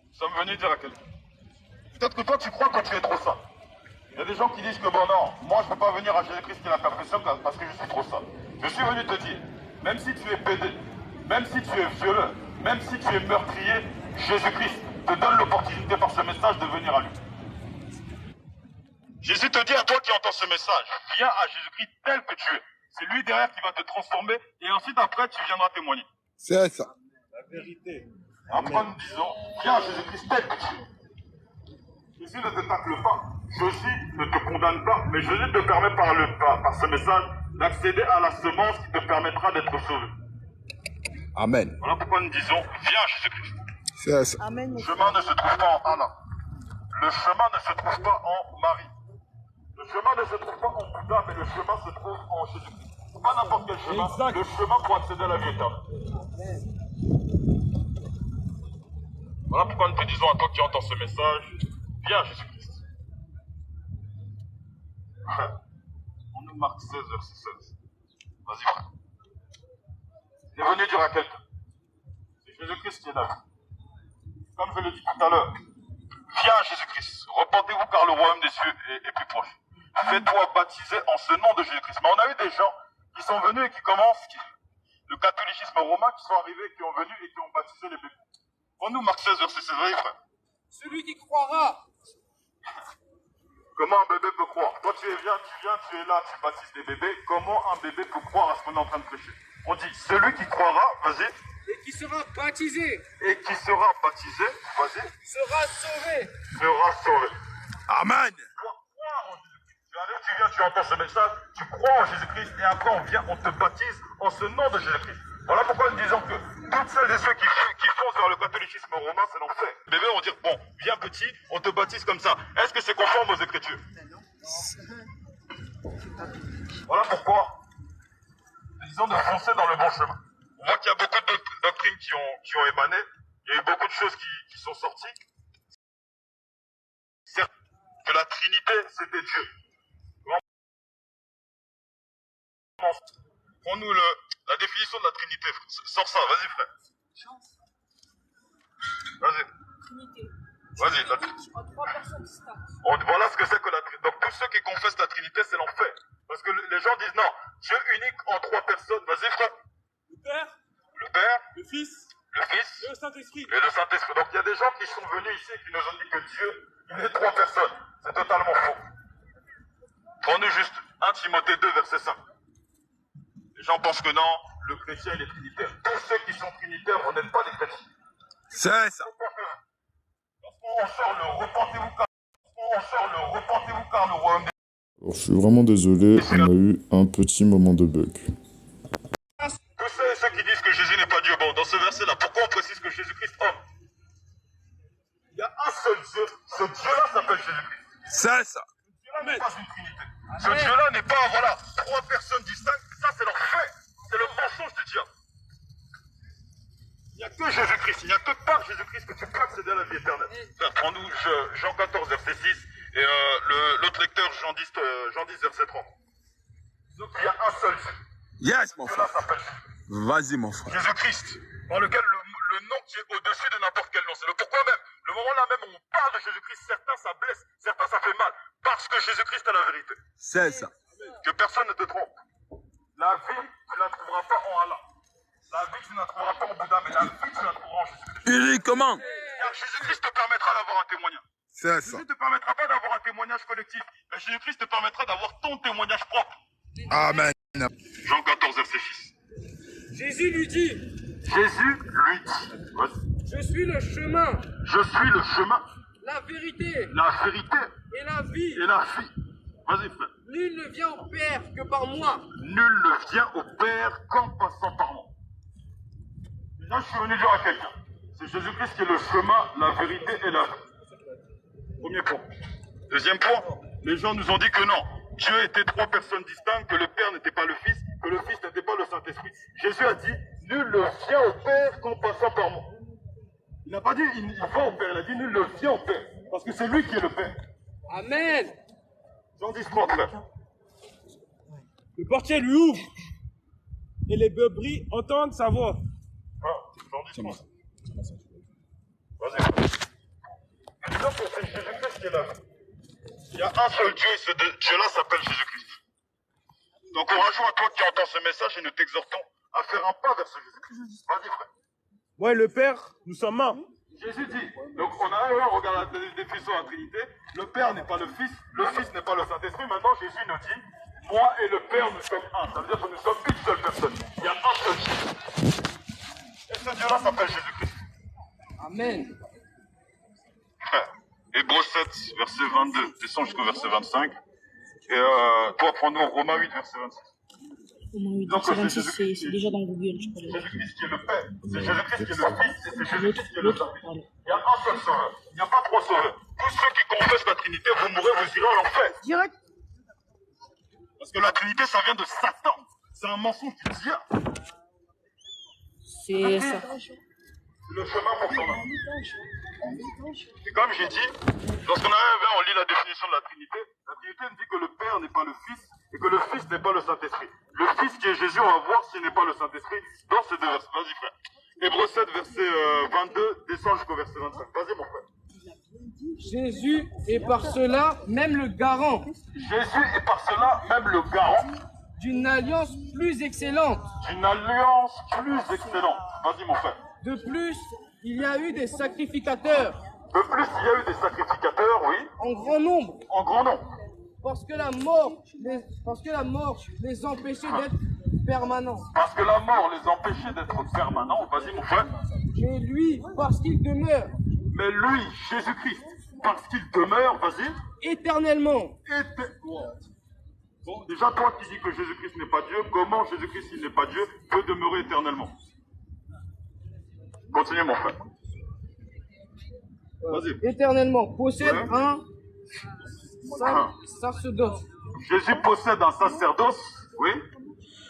[SPEAKER 1] Nous sommes venus dire à quelqu'un. Peut-être que toi tu crois que tu es trop ça. Il y a des gens qui disent que bon non, moi je ne peux pas venir à Jésus-Christ qui est la perfection parce que je suis trop ça. Je suis venu te dire, même si tu es pédé, même si tu es violeur, même si tu es meurtrier, Jésus-Christ te donne l'opportunité par ce message de venir à lui. Jésus te dit à toi qui entends ce message, viens à Jésus-Christ tel que tu es. C'est lui derrière qui va te transformer et ensuite après tu viendras témoigner.
[SPEAKER 6] C'est ça.
[SPEAKER 7] La vérité.
[SPEAKER 1] Après nous disons, viens à Jésus-Christ tel que tu es. Jésus ne te tacle pas. Jésus ne te condamne pas. Mais Jésus te permet par ce message d'accéder à la semence qui te permettra d'être sauvé.
[SPEAKER 6] Amen.
[SPEAKER 1] Voilà pourquoi nous disons, viens Jésus-Christ.
[SPEAKER 6] C'est ça.
[SPEAKER 8] Amen.
[SPEAKER 1] Le chemin ne se trouve pas en Anna. Le chemin ne se trouve pas en Marie. Le chemin ne se trouve pas en Bouddha, mais le chemin se trouve en Jésus-Christ. Pas n'importe quel chemin, le chemin pour accéder à la vie éternelle. Voilà pourquoi nous te disons à toi qui entends ce message, viens Jésus-Christ. On nous marque 16 verset 16. Vas-y frère. Il est venu dire à quelqu'un. C'est Jésus-Christ qui est là. Comme je l'ai dit tout à l'heure, viens Jésus-Christ, repentez-vous car le royaume des cieux est plus proche. Fais-toi baptiser en ce nom de Jésus-Christ. Mais on a eu des gens qui sont venus et qui commencent, le catholicisme romain, qui sont arrivés, qui ont venu et qui ont baptisé les bébés. On nous marque 16 verset 16, voyez frère.
[SPEAKER 2] Celui qui croira.
[SPEAKER 1] Comment un bébé peut croire? Toi tu es là, tu baptises des bébés. Comment un bébé peut croire à ce qu'on est en train de prêcher? On dit, celui qui croira, vas-y.
[SPEAKER 2] Et qui sera baptisé.
[SPEAKER 1] Et qui sera baptisé, vas-y.
[SPEAKER 2] Sera sauvé.
[SPEAKER 1] Sera sauvé.
[SPEAKER 6] Amen.
[SPEAKER 1] Tu dois croire en Jésus-Christ. Tu viens, tu entends ce message, tu crois en Jésus-Christ et après on te baptise en ce nom de Jésus-Christ. Voilà pourquoi nous disons que toutes celles et ceux qui foncent vers le catholicisme romain, c'est l'enfer. Les bébés vont dire, bon, viens petit, on te baptise comme ça. Est-ce que c'est conforme aux Écritures? Voilà pourquoi nous disons de foncer dans le bon chemin. On voit qu'il y a beaucoup de doctrines qui ont émané, il y a eu beaucoup de choses qui sont sorties. Certes, que la Trinité, c'était Dieu. Prends-nous la définition de la Trinité. Sors ça, vas-y frère. Vas-y.
[SPEAKER 9] Trinité.
[SPEAKER 1] Vas-y.
[SPEAKER 9] En trois personnes distinctes.
[SPEAKER 1] Voilà ce que c'est que la Trinité. Donc tous ceux qui confessent la Trinité, c'est l'enfer. Parce que les gens disent non, Dieu unique en trois personnes. Vas-y frère. Le Père,
[SPEAKER 7] le Fils
[SPEAKER 1] et
[SPEAKER 7] le Saint-Esprit.
[SPEAKER 1] Et le Saint-Esprit. Donc il y a des gens qui sont venus ici et qui nous ont dit que Dieu, il est trois personnes. C'est totalement faux. Prends-nous juste 1 Timothée 2, verset 5. Les gens pensent que non, le chrétien il est trinitaire. Tous ceux qui sont trinitaires, vous n'êtes pas des chrétiens.
[SPEAKER 6] C'est ça.
[SPEAKER 1] Lorsqu'on sort le repentez-vous car le royaume des...
[SPEAKER 10] Alors, je suis vraiment désolé, on a eu un petit moment de bug.
[SPEAKER 1] Tous ceux qui disent que Jésus n'est pas Dieu, bon, dans ce verset-là, pourquoi on précise que Jésus-Christ homme? Il y a un seul Dieu, ce Dieu-là s'appelle Jésus-Christ.
[SPEAKER 6] C'est ça.
[SPEAKER 1] Ce Dieu-là n'est pas une trinité. Ce Dieu-là n'est pas, voilà, trois personnes distinctes. Ça, c'est leur fait. C'est le mensonge du diable. Il n'y a que Jésus-Christ. Il n'y a que par Jésus-Christ que tu peux accéder à la vie éternelle. Prends-nous Jean 14, verset 6. Et l'autre lecteur, Jean 10, verset 30. Donc, il y a un seul Dieu.
[SPEAKER 6] Yes, mon
[SPEAKER 1] Dieu-là
[SPEAKER 6] frère.
[SPEAKER 1] s'appelle Jésus.
[SPEAKER 6] Vas-y, mon frère.
[SPEAKER 1] Jésus-Christ, par lequel le nom qui est au-dessus de n'importe quel nom. C'est le pourquoi même. Le moment là même où on parle de Jésus-Christ, certains ça blesse, certains ça fait mal. Parce que Jésus-Christ est la vérité.
[SPEAKER 6] C'est ça.
[SPEAKER 1] Que personne ne te trompe. La vie, tu ne la trouveras pas en Allah. La vie, tu ne la trouveras pas en Bouddha, mais la vie, tu la trouveras en Jésus-Christ.
[SPEAKER 6] Uniquement.
[SPEAKER 1] Car Jésus-Christ te permettra d'avoir un témoignage.
[SPEAKER 6] C'est ça.
[SPEAKER 1] Jésus ne te permettra pas d'avoir un témoignage collectif, mais Jésus-Christ te permettra d'avoir ton témoignage propre.
[SPEAKER 6] Amen.
[SPEAKER 1] Jean 14, verset 6.
[SPEAKER 2] Jésus lui dit,
[SPEAKER 1] Vas-y.
[SPEAKER 2] je suis le chemin,
[SPEAKER 1] Je suis le chemin,
[SPEAKER 2] la vérité
[SPEAKER 1] la vérité
[SPEAKER 2] et la vie.
[SPEAKER 1] et la vie. Vas-y, frère.
[SPEAKER 2] Nul ne vient au Père que par moi.
[SPEAKER 1] Nul ne vient au Père qu'en passant par moi. Déjà, je suis venu dire à quelqu'un. C'est Jésus-Christ qui est le chemin, la vérité et la vie. Premier point. Deuxième point, les gens nous ont dit que non. Dieu était trois personnes distinctes, que le Père n'était pas le Fils, que le Fils n'était pas le Saint-Esprit. Jésus a dit, nul ne vient au Père qu'en passant par moi. Il n'a pas dit, il va au Père, il a dit, nul ne vient au Père. Parce que c'est lui qui est le Père.
[SPEAKER 2] Amen.
[SPEAKER 1] Jean 10, 30, frère.
[SPEAKER 7] Le portier lui ouvre et les brebis entendent sa voix.
[SPEAKER 1] Ah, Jean 10, 30. Vas-y. Disons que c'est Jésus-Christ qui est là. Il y a un seul Dieu et ce Dieu-là s'appelle Jésus-Christ. Donc on rajoute à toi qui entends ce message et nous t'exhortons à faire un pas vers ce Jésus-Christ. Vas-y frère.
[SPEAKER 7] Moi et le Père, nous sommes un.
[SPEAKER 1] Jésus dit, donc on a regardé la définition de la Trinité, le Père n'est pas le Fils n'est pas le Saint-Esprit. Maintenant Jésus nous dit, moi et le Père nous sommes un. Ça veut dire que nous sommes une seule personne. Il y a un seul Dieu. Et ce Dieu-là s'appelle Jésus-Christ.
[SPEAKER 2] Amen.
[SPEAKER 1] Frère, Hébreux 7, verset 22, descends jusqu'au verset 25. Et toi, prends-nous Romains 8, verset 26.
[SPEAKER 9] Romains 8,
[SPEAKER 1] Donc,
[SPEAKER 9] verset 26, c'est déjà dans Google, je crois.
[SPEAKER 1] Jésus-Christ qui est le Père, c'est Jésus-Christ qui est le Fils, et c'est Jésus-Christ qui est le Saint-Esprit. Il y a un seul sauveur, il n'y a pas trois sauveurs. Tous ceux qui confessent la Trinité, vous mourrez, vous irez en enfer.
[SPEAKER 2] Direct.
[SPEAKER 1] Parce que la Trinité, ça vient de Satan. C'est un mensonge du diable.
[SPEAKER 9] C'est ça.
[SPEAKER 1] Le chemin pour son âme. Et comme j'ai dit, lorsqu'on on lit la définition de la Trinité nous dit que le Père n'est pas le Fils et que le Fils n'est pas le Saint-Esprit. Le Fils qui est Jésus, on va voir s'il n'est pas le Saint-Esprit dans ces deux versets. Vas-y frère. Hébreux 7, verset 22, descend jusqu'au verset 25. Vas-y mon frère.
[SPEAKER 2] Jésus est par cela même le garant.
[SPEAKER 1] Jésus est par cela même le garant
[SPEAKER 2] d'une alliance plus excellente.
[SPEAKER 1] D'une alliance plus excellente. Vas-y mon frère.
[SPEAKER 2] De plus, il y a eu des sacrificateurs.
[SPEAKER 1] De plus, il y a eu des sacrificateurs, oui.
[SPEAKER 2] En grand nombre.
[SPEAKER 1] En grand nombre.
[SPEAKER 2] Parce que la mort les empêchait d'être permanents.
[SPEAKER 1] Parce que la mort les empêchait d'être permanents. Vas-y mon frère.
[SPEAKER 2] Mais lui, parce qu'il demeure.
[SPEAKER 1] Mais lui, Jésus-Christ, parce qu'il demeure, vas-y.
[SPEAKER 2] Éternellement.
[SPEAKER 1] Bon, déjà toi qui dis que Jésus-Christ n'est pas Dieu, comment Jésus-Christ, s'il n'est pas Dieu, peut demeurer éternellement? Continue mon frère. Vas-y.
[SPEAKER 2] Éternellement possède un sacerdoce.
[SPEAKER 1] Jésus possède un sacerdoce, oui.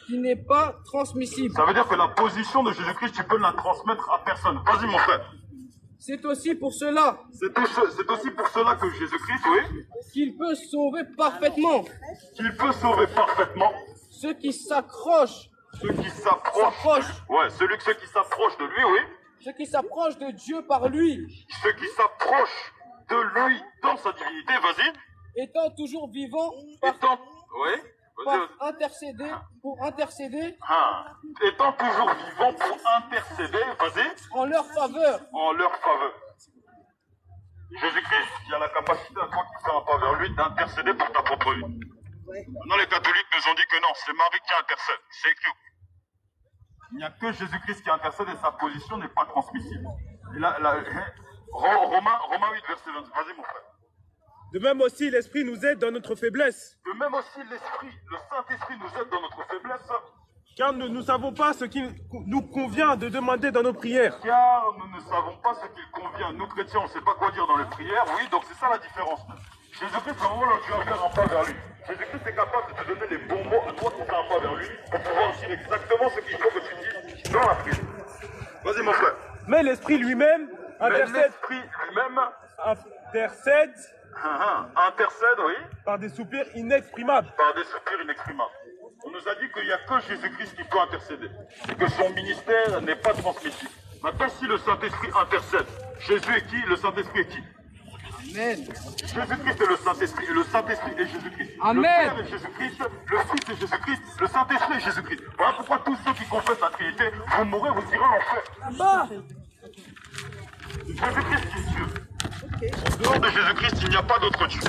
[SPEAKER 2] Qui n'est pas transmissible.
[SPEAKER 1] Ça veut dire que la position de Jésus-Christ, tu peux la transmettre à personne. Vas-y mon frère.
[SPEAKER 2] C'est aussi pour cela.
[SPEAKER 1] C'est aussi pour cela que Jésus-Christ, oui.
[SPEAKER 2] Qu'il peut sauver parfaitement.
[SPEAKER 1] Qu'il peut sauver parfaitement.
[SPEAKER 2] Ceux qui s'accrochent.
[SPEAKER 1] Ceux qui s'approchent. Ouais, ceux qui s'approchent de lui, oui.
[SPEAKER 2] Ceux qui s'approchent de Dieu par lui.
[SPEAKER 1] Ceux qui s'approchent de lui dans sa divinité, vas-y.
[SPEAKER 2] Étant toujours vivants pour intercéder.
[SPEAKER 1] Étant toujours vivants pour intercéder, vas-y.
[SPEAKER 2] En leur faveur.
[SPEAKER 1] En leur faveur. Jésus-Christ, il a la capacité à toi qui fait un pas vers lui d'intercéder pour ta propre vie. Maintenant, les catholiques nous ont dit que non, c'est Marie qui intercède. C'est que il n'y a que Jésus-Christ qui intercède et sa position n'est pas transmissible. Romains 8, verset 20. Vas-y, mon frère.
[SPEAKER 7] De même aussi, l'Esprit nous aide dans notre faiblesse.
[SPEAKER 1] De même aussi, l'Esprit, le Saint-Esprit nous aide dans notre faiblesse.
[SPEAKER 7] Car nous ne savons pas ce qu'il nous convient de demander dans nos prières.
[SPEAKER 1] Car nous ne savons pas ce qu'il convient. Nous, chrétiens, on ne sait pas quoi dire dans les prières. Oui, donc c'est ça la différence. Jésus-Christ, à un moment là, tu vas faire un pas vers lui. Jésus-Christ est capable de te donner les bons mots à toi qui fais un pas vers lui pour pouvoir dire exactement ce qu'il faut que tu dises dans la prière. Vas-y, mon frère.
[SPEAKER 7] Mais l'Esprit lui-même intercède.
[SPEAKER 1] Intercède, oui.
[SPEAKER 7] Par des soupirs inexprimables.
[SPEAKER 1] Par des soupirs inexprimables. On nous a dit qu'il n'y a que Jésus-Christ qui peut intercéder. Et que son ministère n'est pas transmissible. Maintenant, si le Saint-Esprit intercède, Jésus est qui? Le Saint-Esprit est qui?
[SPEAKER 2] Amen.
[SPEAKER 1] Jésus-Christ est le Saint-Esprit, et le Saint-Esprit est Jésus-Christ.
[SPEAKER 2] Amen.
[SPEAKER 1] Le Père est Jésus-Christ, le Fils est Jésus-Christ, le Saint-Esprit est Jésus-Christ. Voilà pourquoi tous ceux qui confessent la Trinité, vous mourrez, vous irez en enfer. Jésus-Christ qui est Dieu. En dehors de Jésus-Christ, il n'y a pas d'autre Dieu.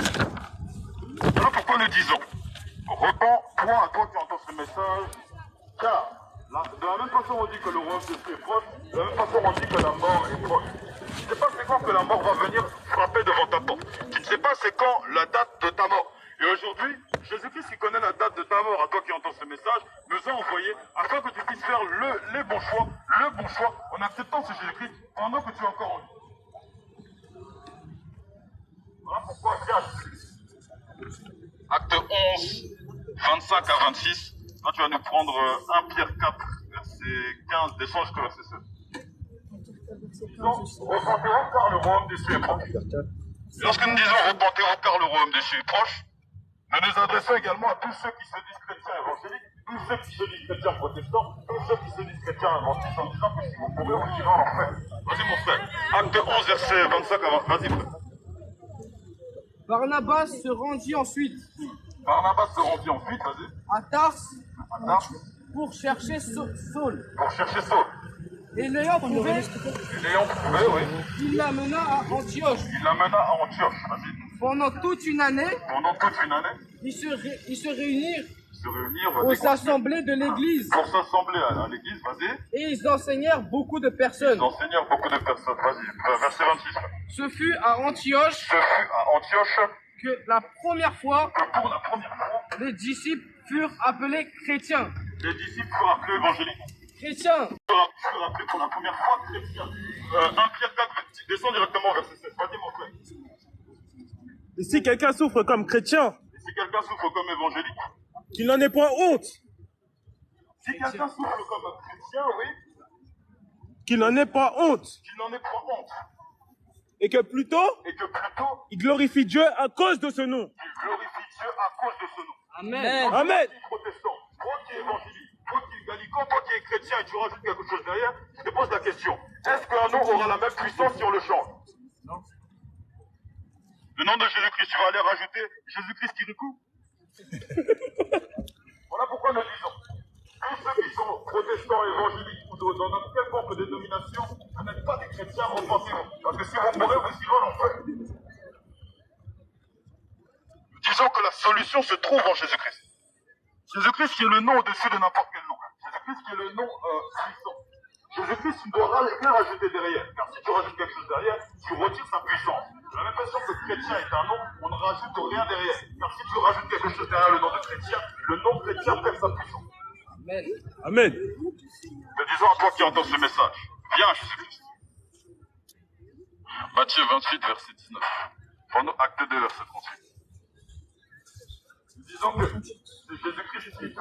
[SPEAKER 1] Voilà pourquoi nous disons, repens-toi à toi qui entends ce message, car de la même façon on dit que le royaume de Dieu est proche, de la même façon on dit que la mort est proche. Tu ne sais pas c'est quand que la mort va venir frapper devant ta porte. Tu ne sais pas c'est quand la date de ta mort. Et aujourd'hui, Jésus-Christ qui connaît la date de ta mort, à toi qui entends ce message, nous a envoyé afin que tu puisses faire le bon choix en acceptant ce Jésus-Christ pendant que tu es encore en vie. Voilà pourquoi, Acte 11, 25 à 26. Là, tu vas nous prendre 1 Pierre 4, verset 15, descend jusqu'au verset 16. Donc, repentez-vous car le royaume des cieux est proche. Lorsque nous disons repentez-vous car le royaume des cieux est proche, nous nous adressons également à tous ceux qui se disent chrétiens évangéliques, tous ceux qui se disent chrétiens protestants, tous ceux qui se disent chrétiens adventistes en disant que si vous pouvez, vous irez en enfer. Vas-y mon frère. Acte 11, verset 25 à 20. Vas-y frère.
[SPEAKER 2] Barnabas se rendit ensuite.
[SPEAKER 1] Vas-y.
[SPEAKER 2] À Tars. Pour chercher Saul. Et l'ayant trouvé,
[SPEAKER 1] oui.
[SPEAKER 2] Il l'amena à Antioche.
[SPEAKER 1] Vas-y.
[SPEAKER 2] Pendant toute une année,
[SPEAKER 1] Ils se
[SPEAKER 2] ils se réunirent
[SPEAKER 1] se réunir
[SPEAKER 2] aux assemblées de l'église.
[SPEAKER 1] Pour s'assembler à l'église, vas-y.
[SPEAKER 2] Et ils enseignèrent beaucoup de personnes.
[SPEAKER 1] Ils enseignèrent beaucoup de personnes, vas-y. Verset 26.
[SPEAKER 2] Ce fut à Antioche que la première fois, les disciples furent appelés chrétiens.
[SPEAKER 1] Les disciples furent appelés évangéliques.
[SPEAKER 2] Chrétiens.
[SPEAKER 1] Furent appelés pour la première fois chrétiens. 1 Pierre 4, descends directement au verset 16. Vas-y, mon frère.
[SPEAKER 7] Et si quelqu'un souffre comme chrétien,
[SPEAKER 1] Et si quelqu'un souffre comme évangélique,
[SPEAKER 7] qu'il n'en ait point honte,
[SPEAKER 1] si quelqu'un souffre comme chrétien, oui,
[SPEAKER 7] qu'il n'en ait pas honte,
[SPEAKER 1] qu'il n'en ait pas honte.
[SPEAKER 7] et que plutôt, il glorifie Dieu à cause de ce nom.
[SPEAKER 1] Il glorifie Dieu à cause de ce nom.
[SPEAKER 2] Amen.
[SPEAKER 7] Amen.
[SPEAKER 1] Protestant, toi qui es évangélique, toi qui es gallican, toi qui es chrétien et tu rajoutes quelque chose derrière, je te pose la question. Est-ce qu'un nom aura la même puissance si on le change? Non. Le nom de Jésus-Christ, tu vas aller rajouter Jésus-Christ Kirikou? Voilà pourquoi nous disons. Tous ceux qui sont protestants, évangéliques ou dans n'importe quelconque dénomination, vous n'êtes pas des chrétiens, repentez-vous. Parce que si vous mourrez, vous irez en enfer. Nous disons que la solution se trouve en Jésus-Christ. Jésus-Christ qui est le nom au-dessus de n'importe quel nom. Jésus-Christ qui est le nom puissant. Jésus-Christ, tu ne dois rien rajouter derrière. Car si tu rajoutes quelque chose derrière, tu retires sa puissance. De la même façon que chrétien est un nom, on ne rajoute rien derrière. Car si tu rajoutes quelque chose derrière le nom de chrétien, le nom chrétien perd sa puissance.
[SPEAKER 2] Amen.
[SPEAKER 7] Amen.
[SPEAKER 1] Mais disons à toi qui entends ce message, viens à Jésus-Christ. Matthieu 28, verset 19. Pendant acte 2, verset 38. Nous disons que c'est Jésus-Christ qui est.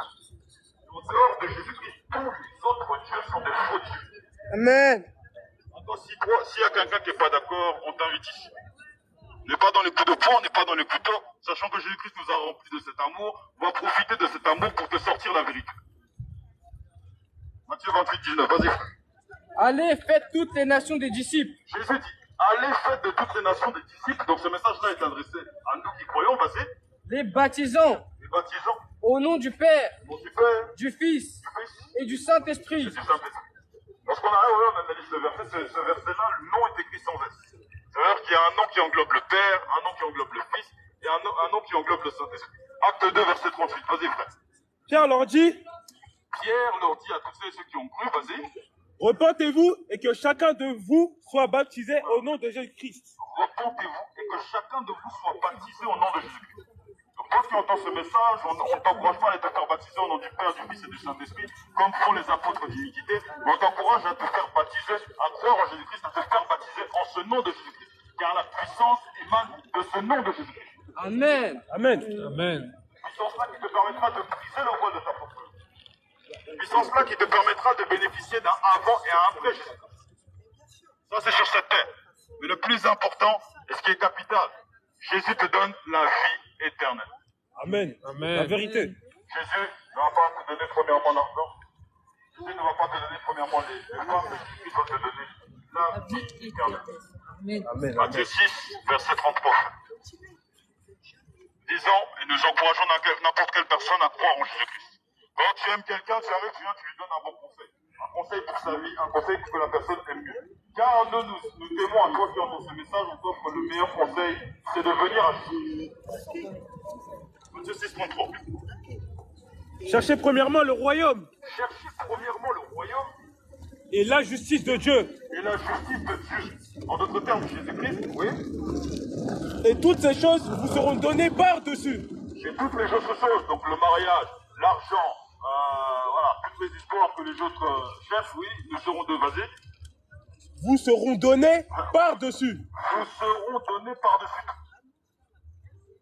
[SPEAKER 1] En dehors de Jésus-Christ, tous les autres dieux sont des faux dieux.
[SPEAKER 2] Amen.
[SPEAKER 1] Maintenant, s'il y a quelqu'un qui n'est pas d'accord, on t'invite ici. On n'est pas dans les coups de poing, on n'est pas dans les couteaux. Sachant que Jésus-Christ nous a remplis de cet amour, on va profiter de cet amour pour te sortir la vérité. Matthieu 28, 19, vas-y frère.
[SPEAKER 2] Allez, faites toutes les nations des disciples.
[SPEAKER 1] Jésus dit, allez, faites de toutes les nations des disciples. Donc ce message-là est adressé à nous qui croyons, vas-y.
[SPEAKER 2] Les baptisant au nom du Père, du Fils et du Saint-Esprit.
[SPEAKER 1] Lorsqu'on arrive, on analyse ce verset, ce verset-là, le nom est écrit sans S. C'est-à-dire qu'il y a un nom qui englobe le Père, un nom qui englobe le Fils, et un nom qui englobe le Saint-Esprit. Acte 2, verset 38, vas-y frère.
[SPEAKER 7] Pierre leur dit,
[SPEAKER 1] à tous ceux qui ont cru, vas-y.
[SPEAKER 7] repentez-vous et que chacun de vous soit baptisé au nom de Jésus-Christ.
[SPEAKER 1] Repentez-vous et que chacun de vous soit baptisé au nom de Jésus-Christ. Donc toi qui entends ce message, on ne t'encourage pas à te faire baptiser au nom du Père, du Fils et du Saint-Esprit, comme font les apôtres d'iniquité, mais on t'encourage à te faire baptiser, à croire en Jésus-Christ, à te faire baptiser en ce nom de Jésus-Christ. Car la puissance émane de ce nom de Jésus-Christ.
[SPEAKER 2] Amen.
[SPEAKER 7] Amen. Amen.
[SPEAKER 1] Puissance-là qui te permettra de briser le voile de ta propre. Puissance-là qui te permettra de bénéficier d'un avant et un après Jésus-Christ. Ça, c'est sur cette terre. Mais le plus important, et ce qui est capital, Jésus te donne la vie éternelle.
[SPEAKER 7] Amen. Amen. La vérité.
[SPEAKER 1] Jésus ne va pas te donner premièrement l'argent. Jésus ne va pas te donner premièrement les femmes, mais Jésus va te donner la vie éternelle.
[SPEAKER 7] Amen.
[SPEAKER 1] Matthieu 6, verset 33. Disons, et nous encourageons n'importe quelle personne à croire en Jésus-Christ. Quand tu aimes quelqu'un, tu arrives, tu lui donnes un bon conseil. Un conseil pour sa vie, un conseil pour que la personne aime mieux. Car nous t'aimons à toi qui entends ce message, on t'offre le meilleur conseil, c'est de venir à Jésus. Matthieu 6, 33.
[SPEAKER 7] Cherchez premièrement le royaume.
[SPEAKER 1] Cherchez premièrement le royaume.
[SPEAKER 7] Et la justice de Dieu.
[SPEAKER 1] Et la justice de Dieu. En d'autres termes, Jésus-Christ, oui.
[SPEAKER 7] Et toutes ces choses vous seront données par-dessus.
[SPEAKER 1] Et toutes les autres choses, donc le mariage, l'argent, voilà, toutes les histoires que les autres chefs, oui, nous seront devasés.
[SPEAKER 7] Vous seront donnés par-dessus.
[SPEAKER 1] Vous seront donnés par-dessus.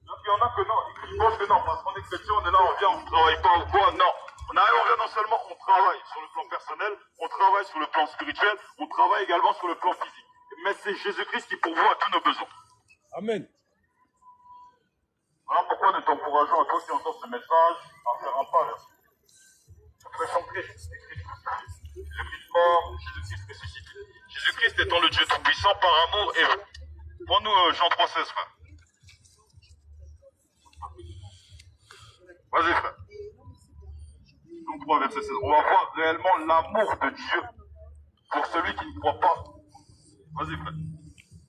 [SPEAKER 1] Donc il y en a que non, ils pensent que non, parce qu'on est chrétien, on est là, on vient, on ne travaille pas ou quoi, non. On arrive, on vient non seulement, on travaille sur le plan personnel, on travaille sur le plan spirituel, on travaille également sur le plan physique. Mais c'est Jésus-Christ qui pourvoit à tous nos besoins.
[SPEAKER 7] Amen.
[SPEAKER 1] Voilà pourquoi nous t'encourageons à toi qui entends ce message à faire un pas vers prêchons Christ, Jésus-Christ mort, Jésus-Christ ressuscité. Jésus-Christ étant le Dieu tout-puissant par amour et eux. Prends-nous Jean 3,16, frère. Vas-y, frère. Jean 3, verset 16. On va voir réellement l'amour de Dieu pour celui qui ne croit pas. Vas-y, frère.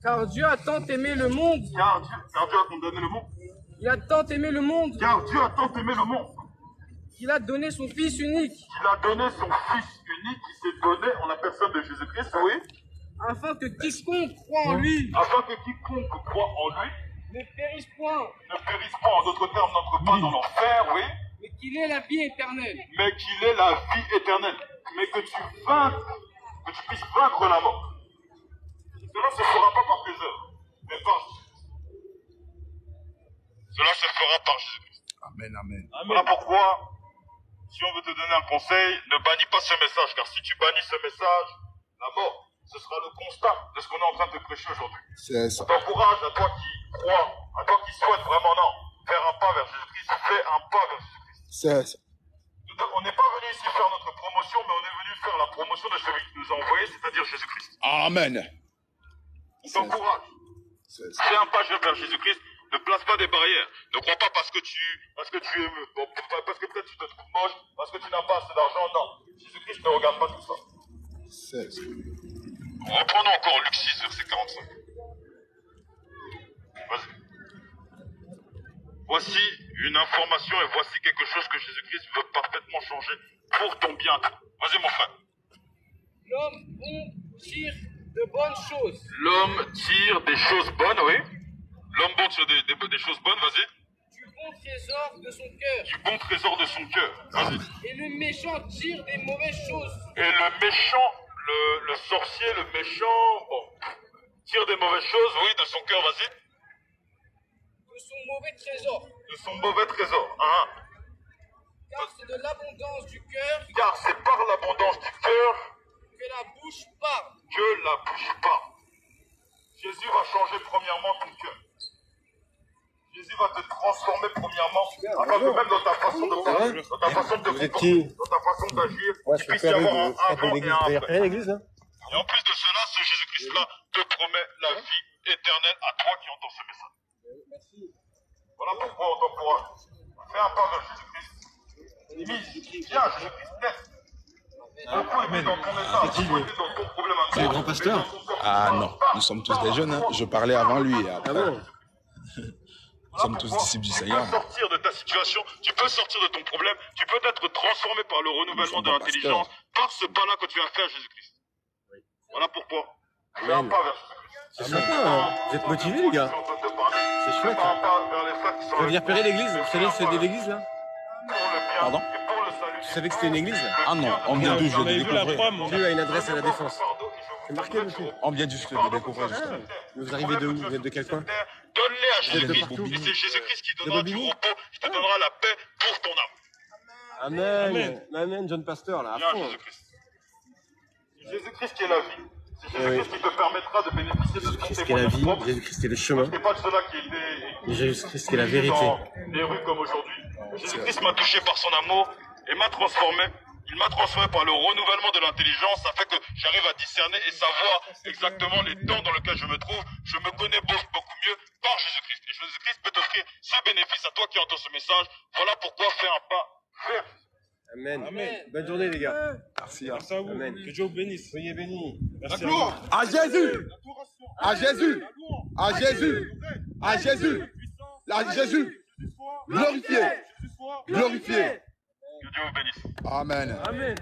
[SPEAKER 2] Car Dieu a tant aimé le monde.
[SPEAKER 1] Car Dieu a condamné le monde.
[SPEAKER 2] Il a tant aimé le monde.
[SPEAKER 1] Car Dieu a tant aimé le monde.
[SPEAKER 2] qu'il a donné son Fils unique.
[SPEAKER 3] Qu'il a donné son Fils unique, qui s'est donné en la personne de Jésus-Christ, oui.
[SPEAKER 2] Afin que quiconque croit en lui
[SPEAKER 3] Afin que quiconque croit en lui
[SPEAKER 2] ne périsse point,
[SPEAKER 3] ne périsse pas, en d'autres termes, n'entre pas dans l'enfer, oui.
[SPEAKER 2] mais qu'il ait la vie éternelle.
[SPEAKER 3] Mais qu'il ait la vie éternelle. Mais que tu puisses vaincre la mort. Cela ne se fera pas par tes œuvres, mais par Jésus. Cela se fera par Jésus-Christ.
[SPEAKER 6] Amen, amen.
[SPEAKER 3] Voilà pourquoi, si on veut te donner un conseil, ne bannis pas ce message, car si tu bannis ce message, la mort, ce sera le constat de ce qu'on est en train de te prêcher aujourd'hui.
[SPEAKER 6] C'est ça.
[SPEAKER 3] On t'encourage, à toi qui crois, à toi qui souhaite vraiment, non, faire un pas vers Jésus-Christ, fais un pas vers Jésus-Christ.
[SPEAKER 6] C'est ça.
[SPEAKER 3] On n'est pas venu ici faire notre promotion, mais on est venu faire la promotion de celui qui nous a envoyés, c'est-à-dire Jésus-Christ.
[SPEAKER 6] Amen.
[SPEAKER 3] On t'encourage. Fais un pas vers Jésus-Christ. Ne place pas des barrières. Ne crois pas parce que tu es, bon, parce que peut-être tu te trouves moche, parce que tu n'as pas assez d'argent. Non. Jésus-Christ ne regarde pas tout ça.
[SPEAKER 6] C'est ça.
[SPEAKER 3] Reprenons encore Luc 6, verset 45. Vas-y. Voici une information et voici quelque chose que Jésus-Christ veut parfaitement changer pour ton bien. Vas-y, mon frère.
[SPEAKER 2] L'homme bon tire de bonnes choses.
[SPEAKER 3] L'homme tire des choses bonnes, oui. L'homme bon tire des choses bonnes, vas-y.
[SPEAKER 2] Du bon trésor de son cœur.
[SPEAKER 3] Du bon trésor de son cœur, vas-y.
[SPEAKER 2] Et le méchant tire des mauvaises choses.
[SPEAKER 3] Et le méchant, le sorcier, le méchant, bon, tire des mauvaises choses, oui, de son cœur, vas-y.
[SPEAKER 2] De son mauvais trésor.
[SPEAKER 3] De son mauvais trésor, hein.
[SPEAKER 2] Car c'est de l'abondance du cœur.
[SPEAKER 3] Car c'est par l'abondance du cœur
[SPEAKER 2] que la bouche parle.
[SPEAKER 3] Que la bouche parle. Jésus va changer premièrement ton cœur. Jésus va te transformer premièrement, afin que même dans ta façon de parler, dans ta façon de te comporter, dans ta façon d'agir, il puisse y avoir un avant et un après. Et en plus de cela, ce Jésus-Christ-là te promet la vie éternelle à toi qui entends ce message. Voilà pourquoi on t'encourage. Fais un pas vers Jésus-Christ. Viens, Jésus-Christ, teste. Beaucoup étaient dans ton état, beaucoup étaient dans ton problème.
[SPEAKER 6] C'est le grand pasteur? Ah non, nous sommes tous des jeunes. Hein. Je parlais avant lui et après. Ah bon? Nous sommes tous disciples du Seigneur.
[SPEAKER 3] Tu peux sortir de ta situation, tu peux sortir de ton problème, tu peux être transformé par le renouvellement de l'intelligence, par ce pas-là que tu as fait à Jésus-Christ. Voilà pourquoi. Fais un pas vers Jésus-Christ.
[SPEAKER 11] C'est sympa, hein. Vous êtes motivés, les gars. C'est chouette. Tu vas venir pérer l'église? Vous savez que c'est de l'église, là?
[SPEAKER 6] Pardon?
[SPEAKER 11] Tu savais que c'était une église, là?
[SPEAKER 6] Ah non, on vient juste de découvrir.
[SPEAKER 11] Dieu a une adresse à la Défense. C'est marqué, monsieur.
[SPEAKER 6] On vient juste de découvrir, justement.
[SPEAKER 11] Vous arrivez de où? Vous êtes de quel coin?
[SPEAKER 3] Donne-les à Jésus-Christ. Et c'est Jésus-Christ qui donnera du repos, qui te donnera la paix pour ton âme.
[SPEAKER 11] Amen. Amen, John Pasteur, là, à fond.
[SPEAKER 3] Jésus-Christ. C'est Jésus-Christ qui est la vie. C'est Jésus-Christ qui te permettra de bénéficier de
[SPEAKER 11] Jésus-Christ qui est la vie, Jésus-Christ est le chemin.
[SPEAKER 3] C'est pas cela qui était.
[SPEAKER 11] Jésus-Christ qui est la vérité.
[SPEAKER 3] Dans les rues comme aujourd'hui. Jésus-Christ m'a touché par son amour et m'a transformé. Il m'a transformé par le renouvellement de l'intelligence, afin que j'arrive à discerner et savoir exactement les temps dans lesquels je me trouve. Je me connais beaucoup mieux par Jésus-Christ. Et Jésus-Christ peut t'offrir ce bénéfice à toi qui entends ce message. Voilà pourquoi fais un pas vers Jésus.
[SPEAKER 11] Amen. Amen. Bonne journée, les gars.
[SPEAKER 6] Merci.
[SPEAKER 7] Merci à vous.
[SPEAKER 11] Amen.
[SPEAKER 7] Que Dieu vous bénisse.
[SPEAKER 11] Soyez bénis.
[SPEAKER 7] Merci
[SPEAKER 6] La gloire à Jésus. À Jésus. À Jésus. À Jésus. À Jésus. Glorifié. Glorifié.
[SPEAKER 3] Que Dieu vous bénisse.
[SPEAKER 6] Amen.
[SPEAKER 11] Amen.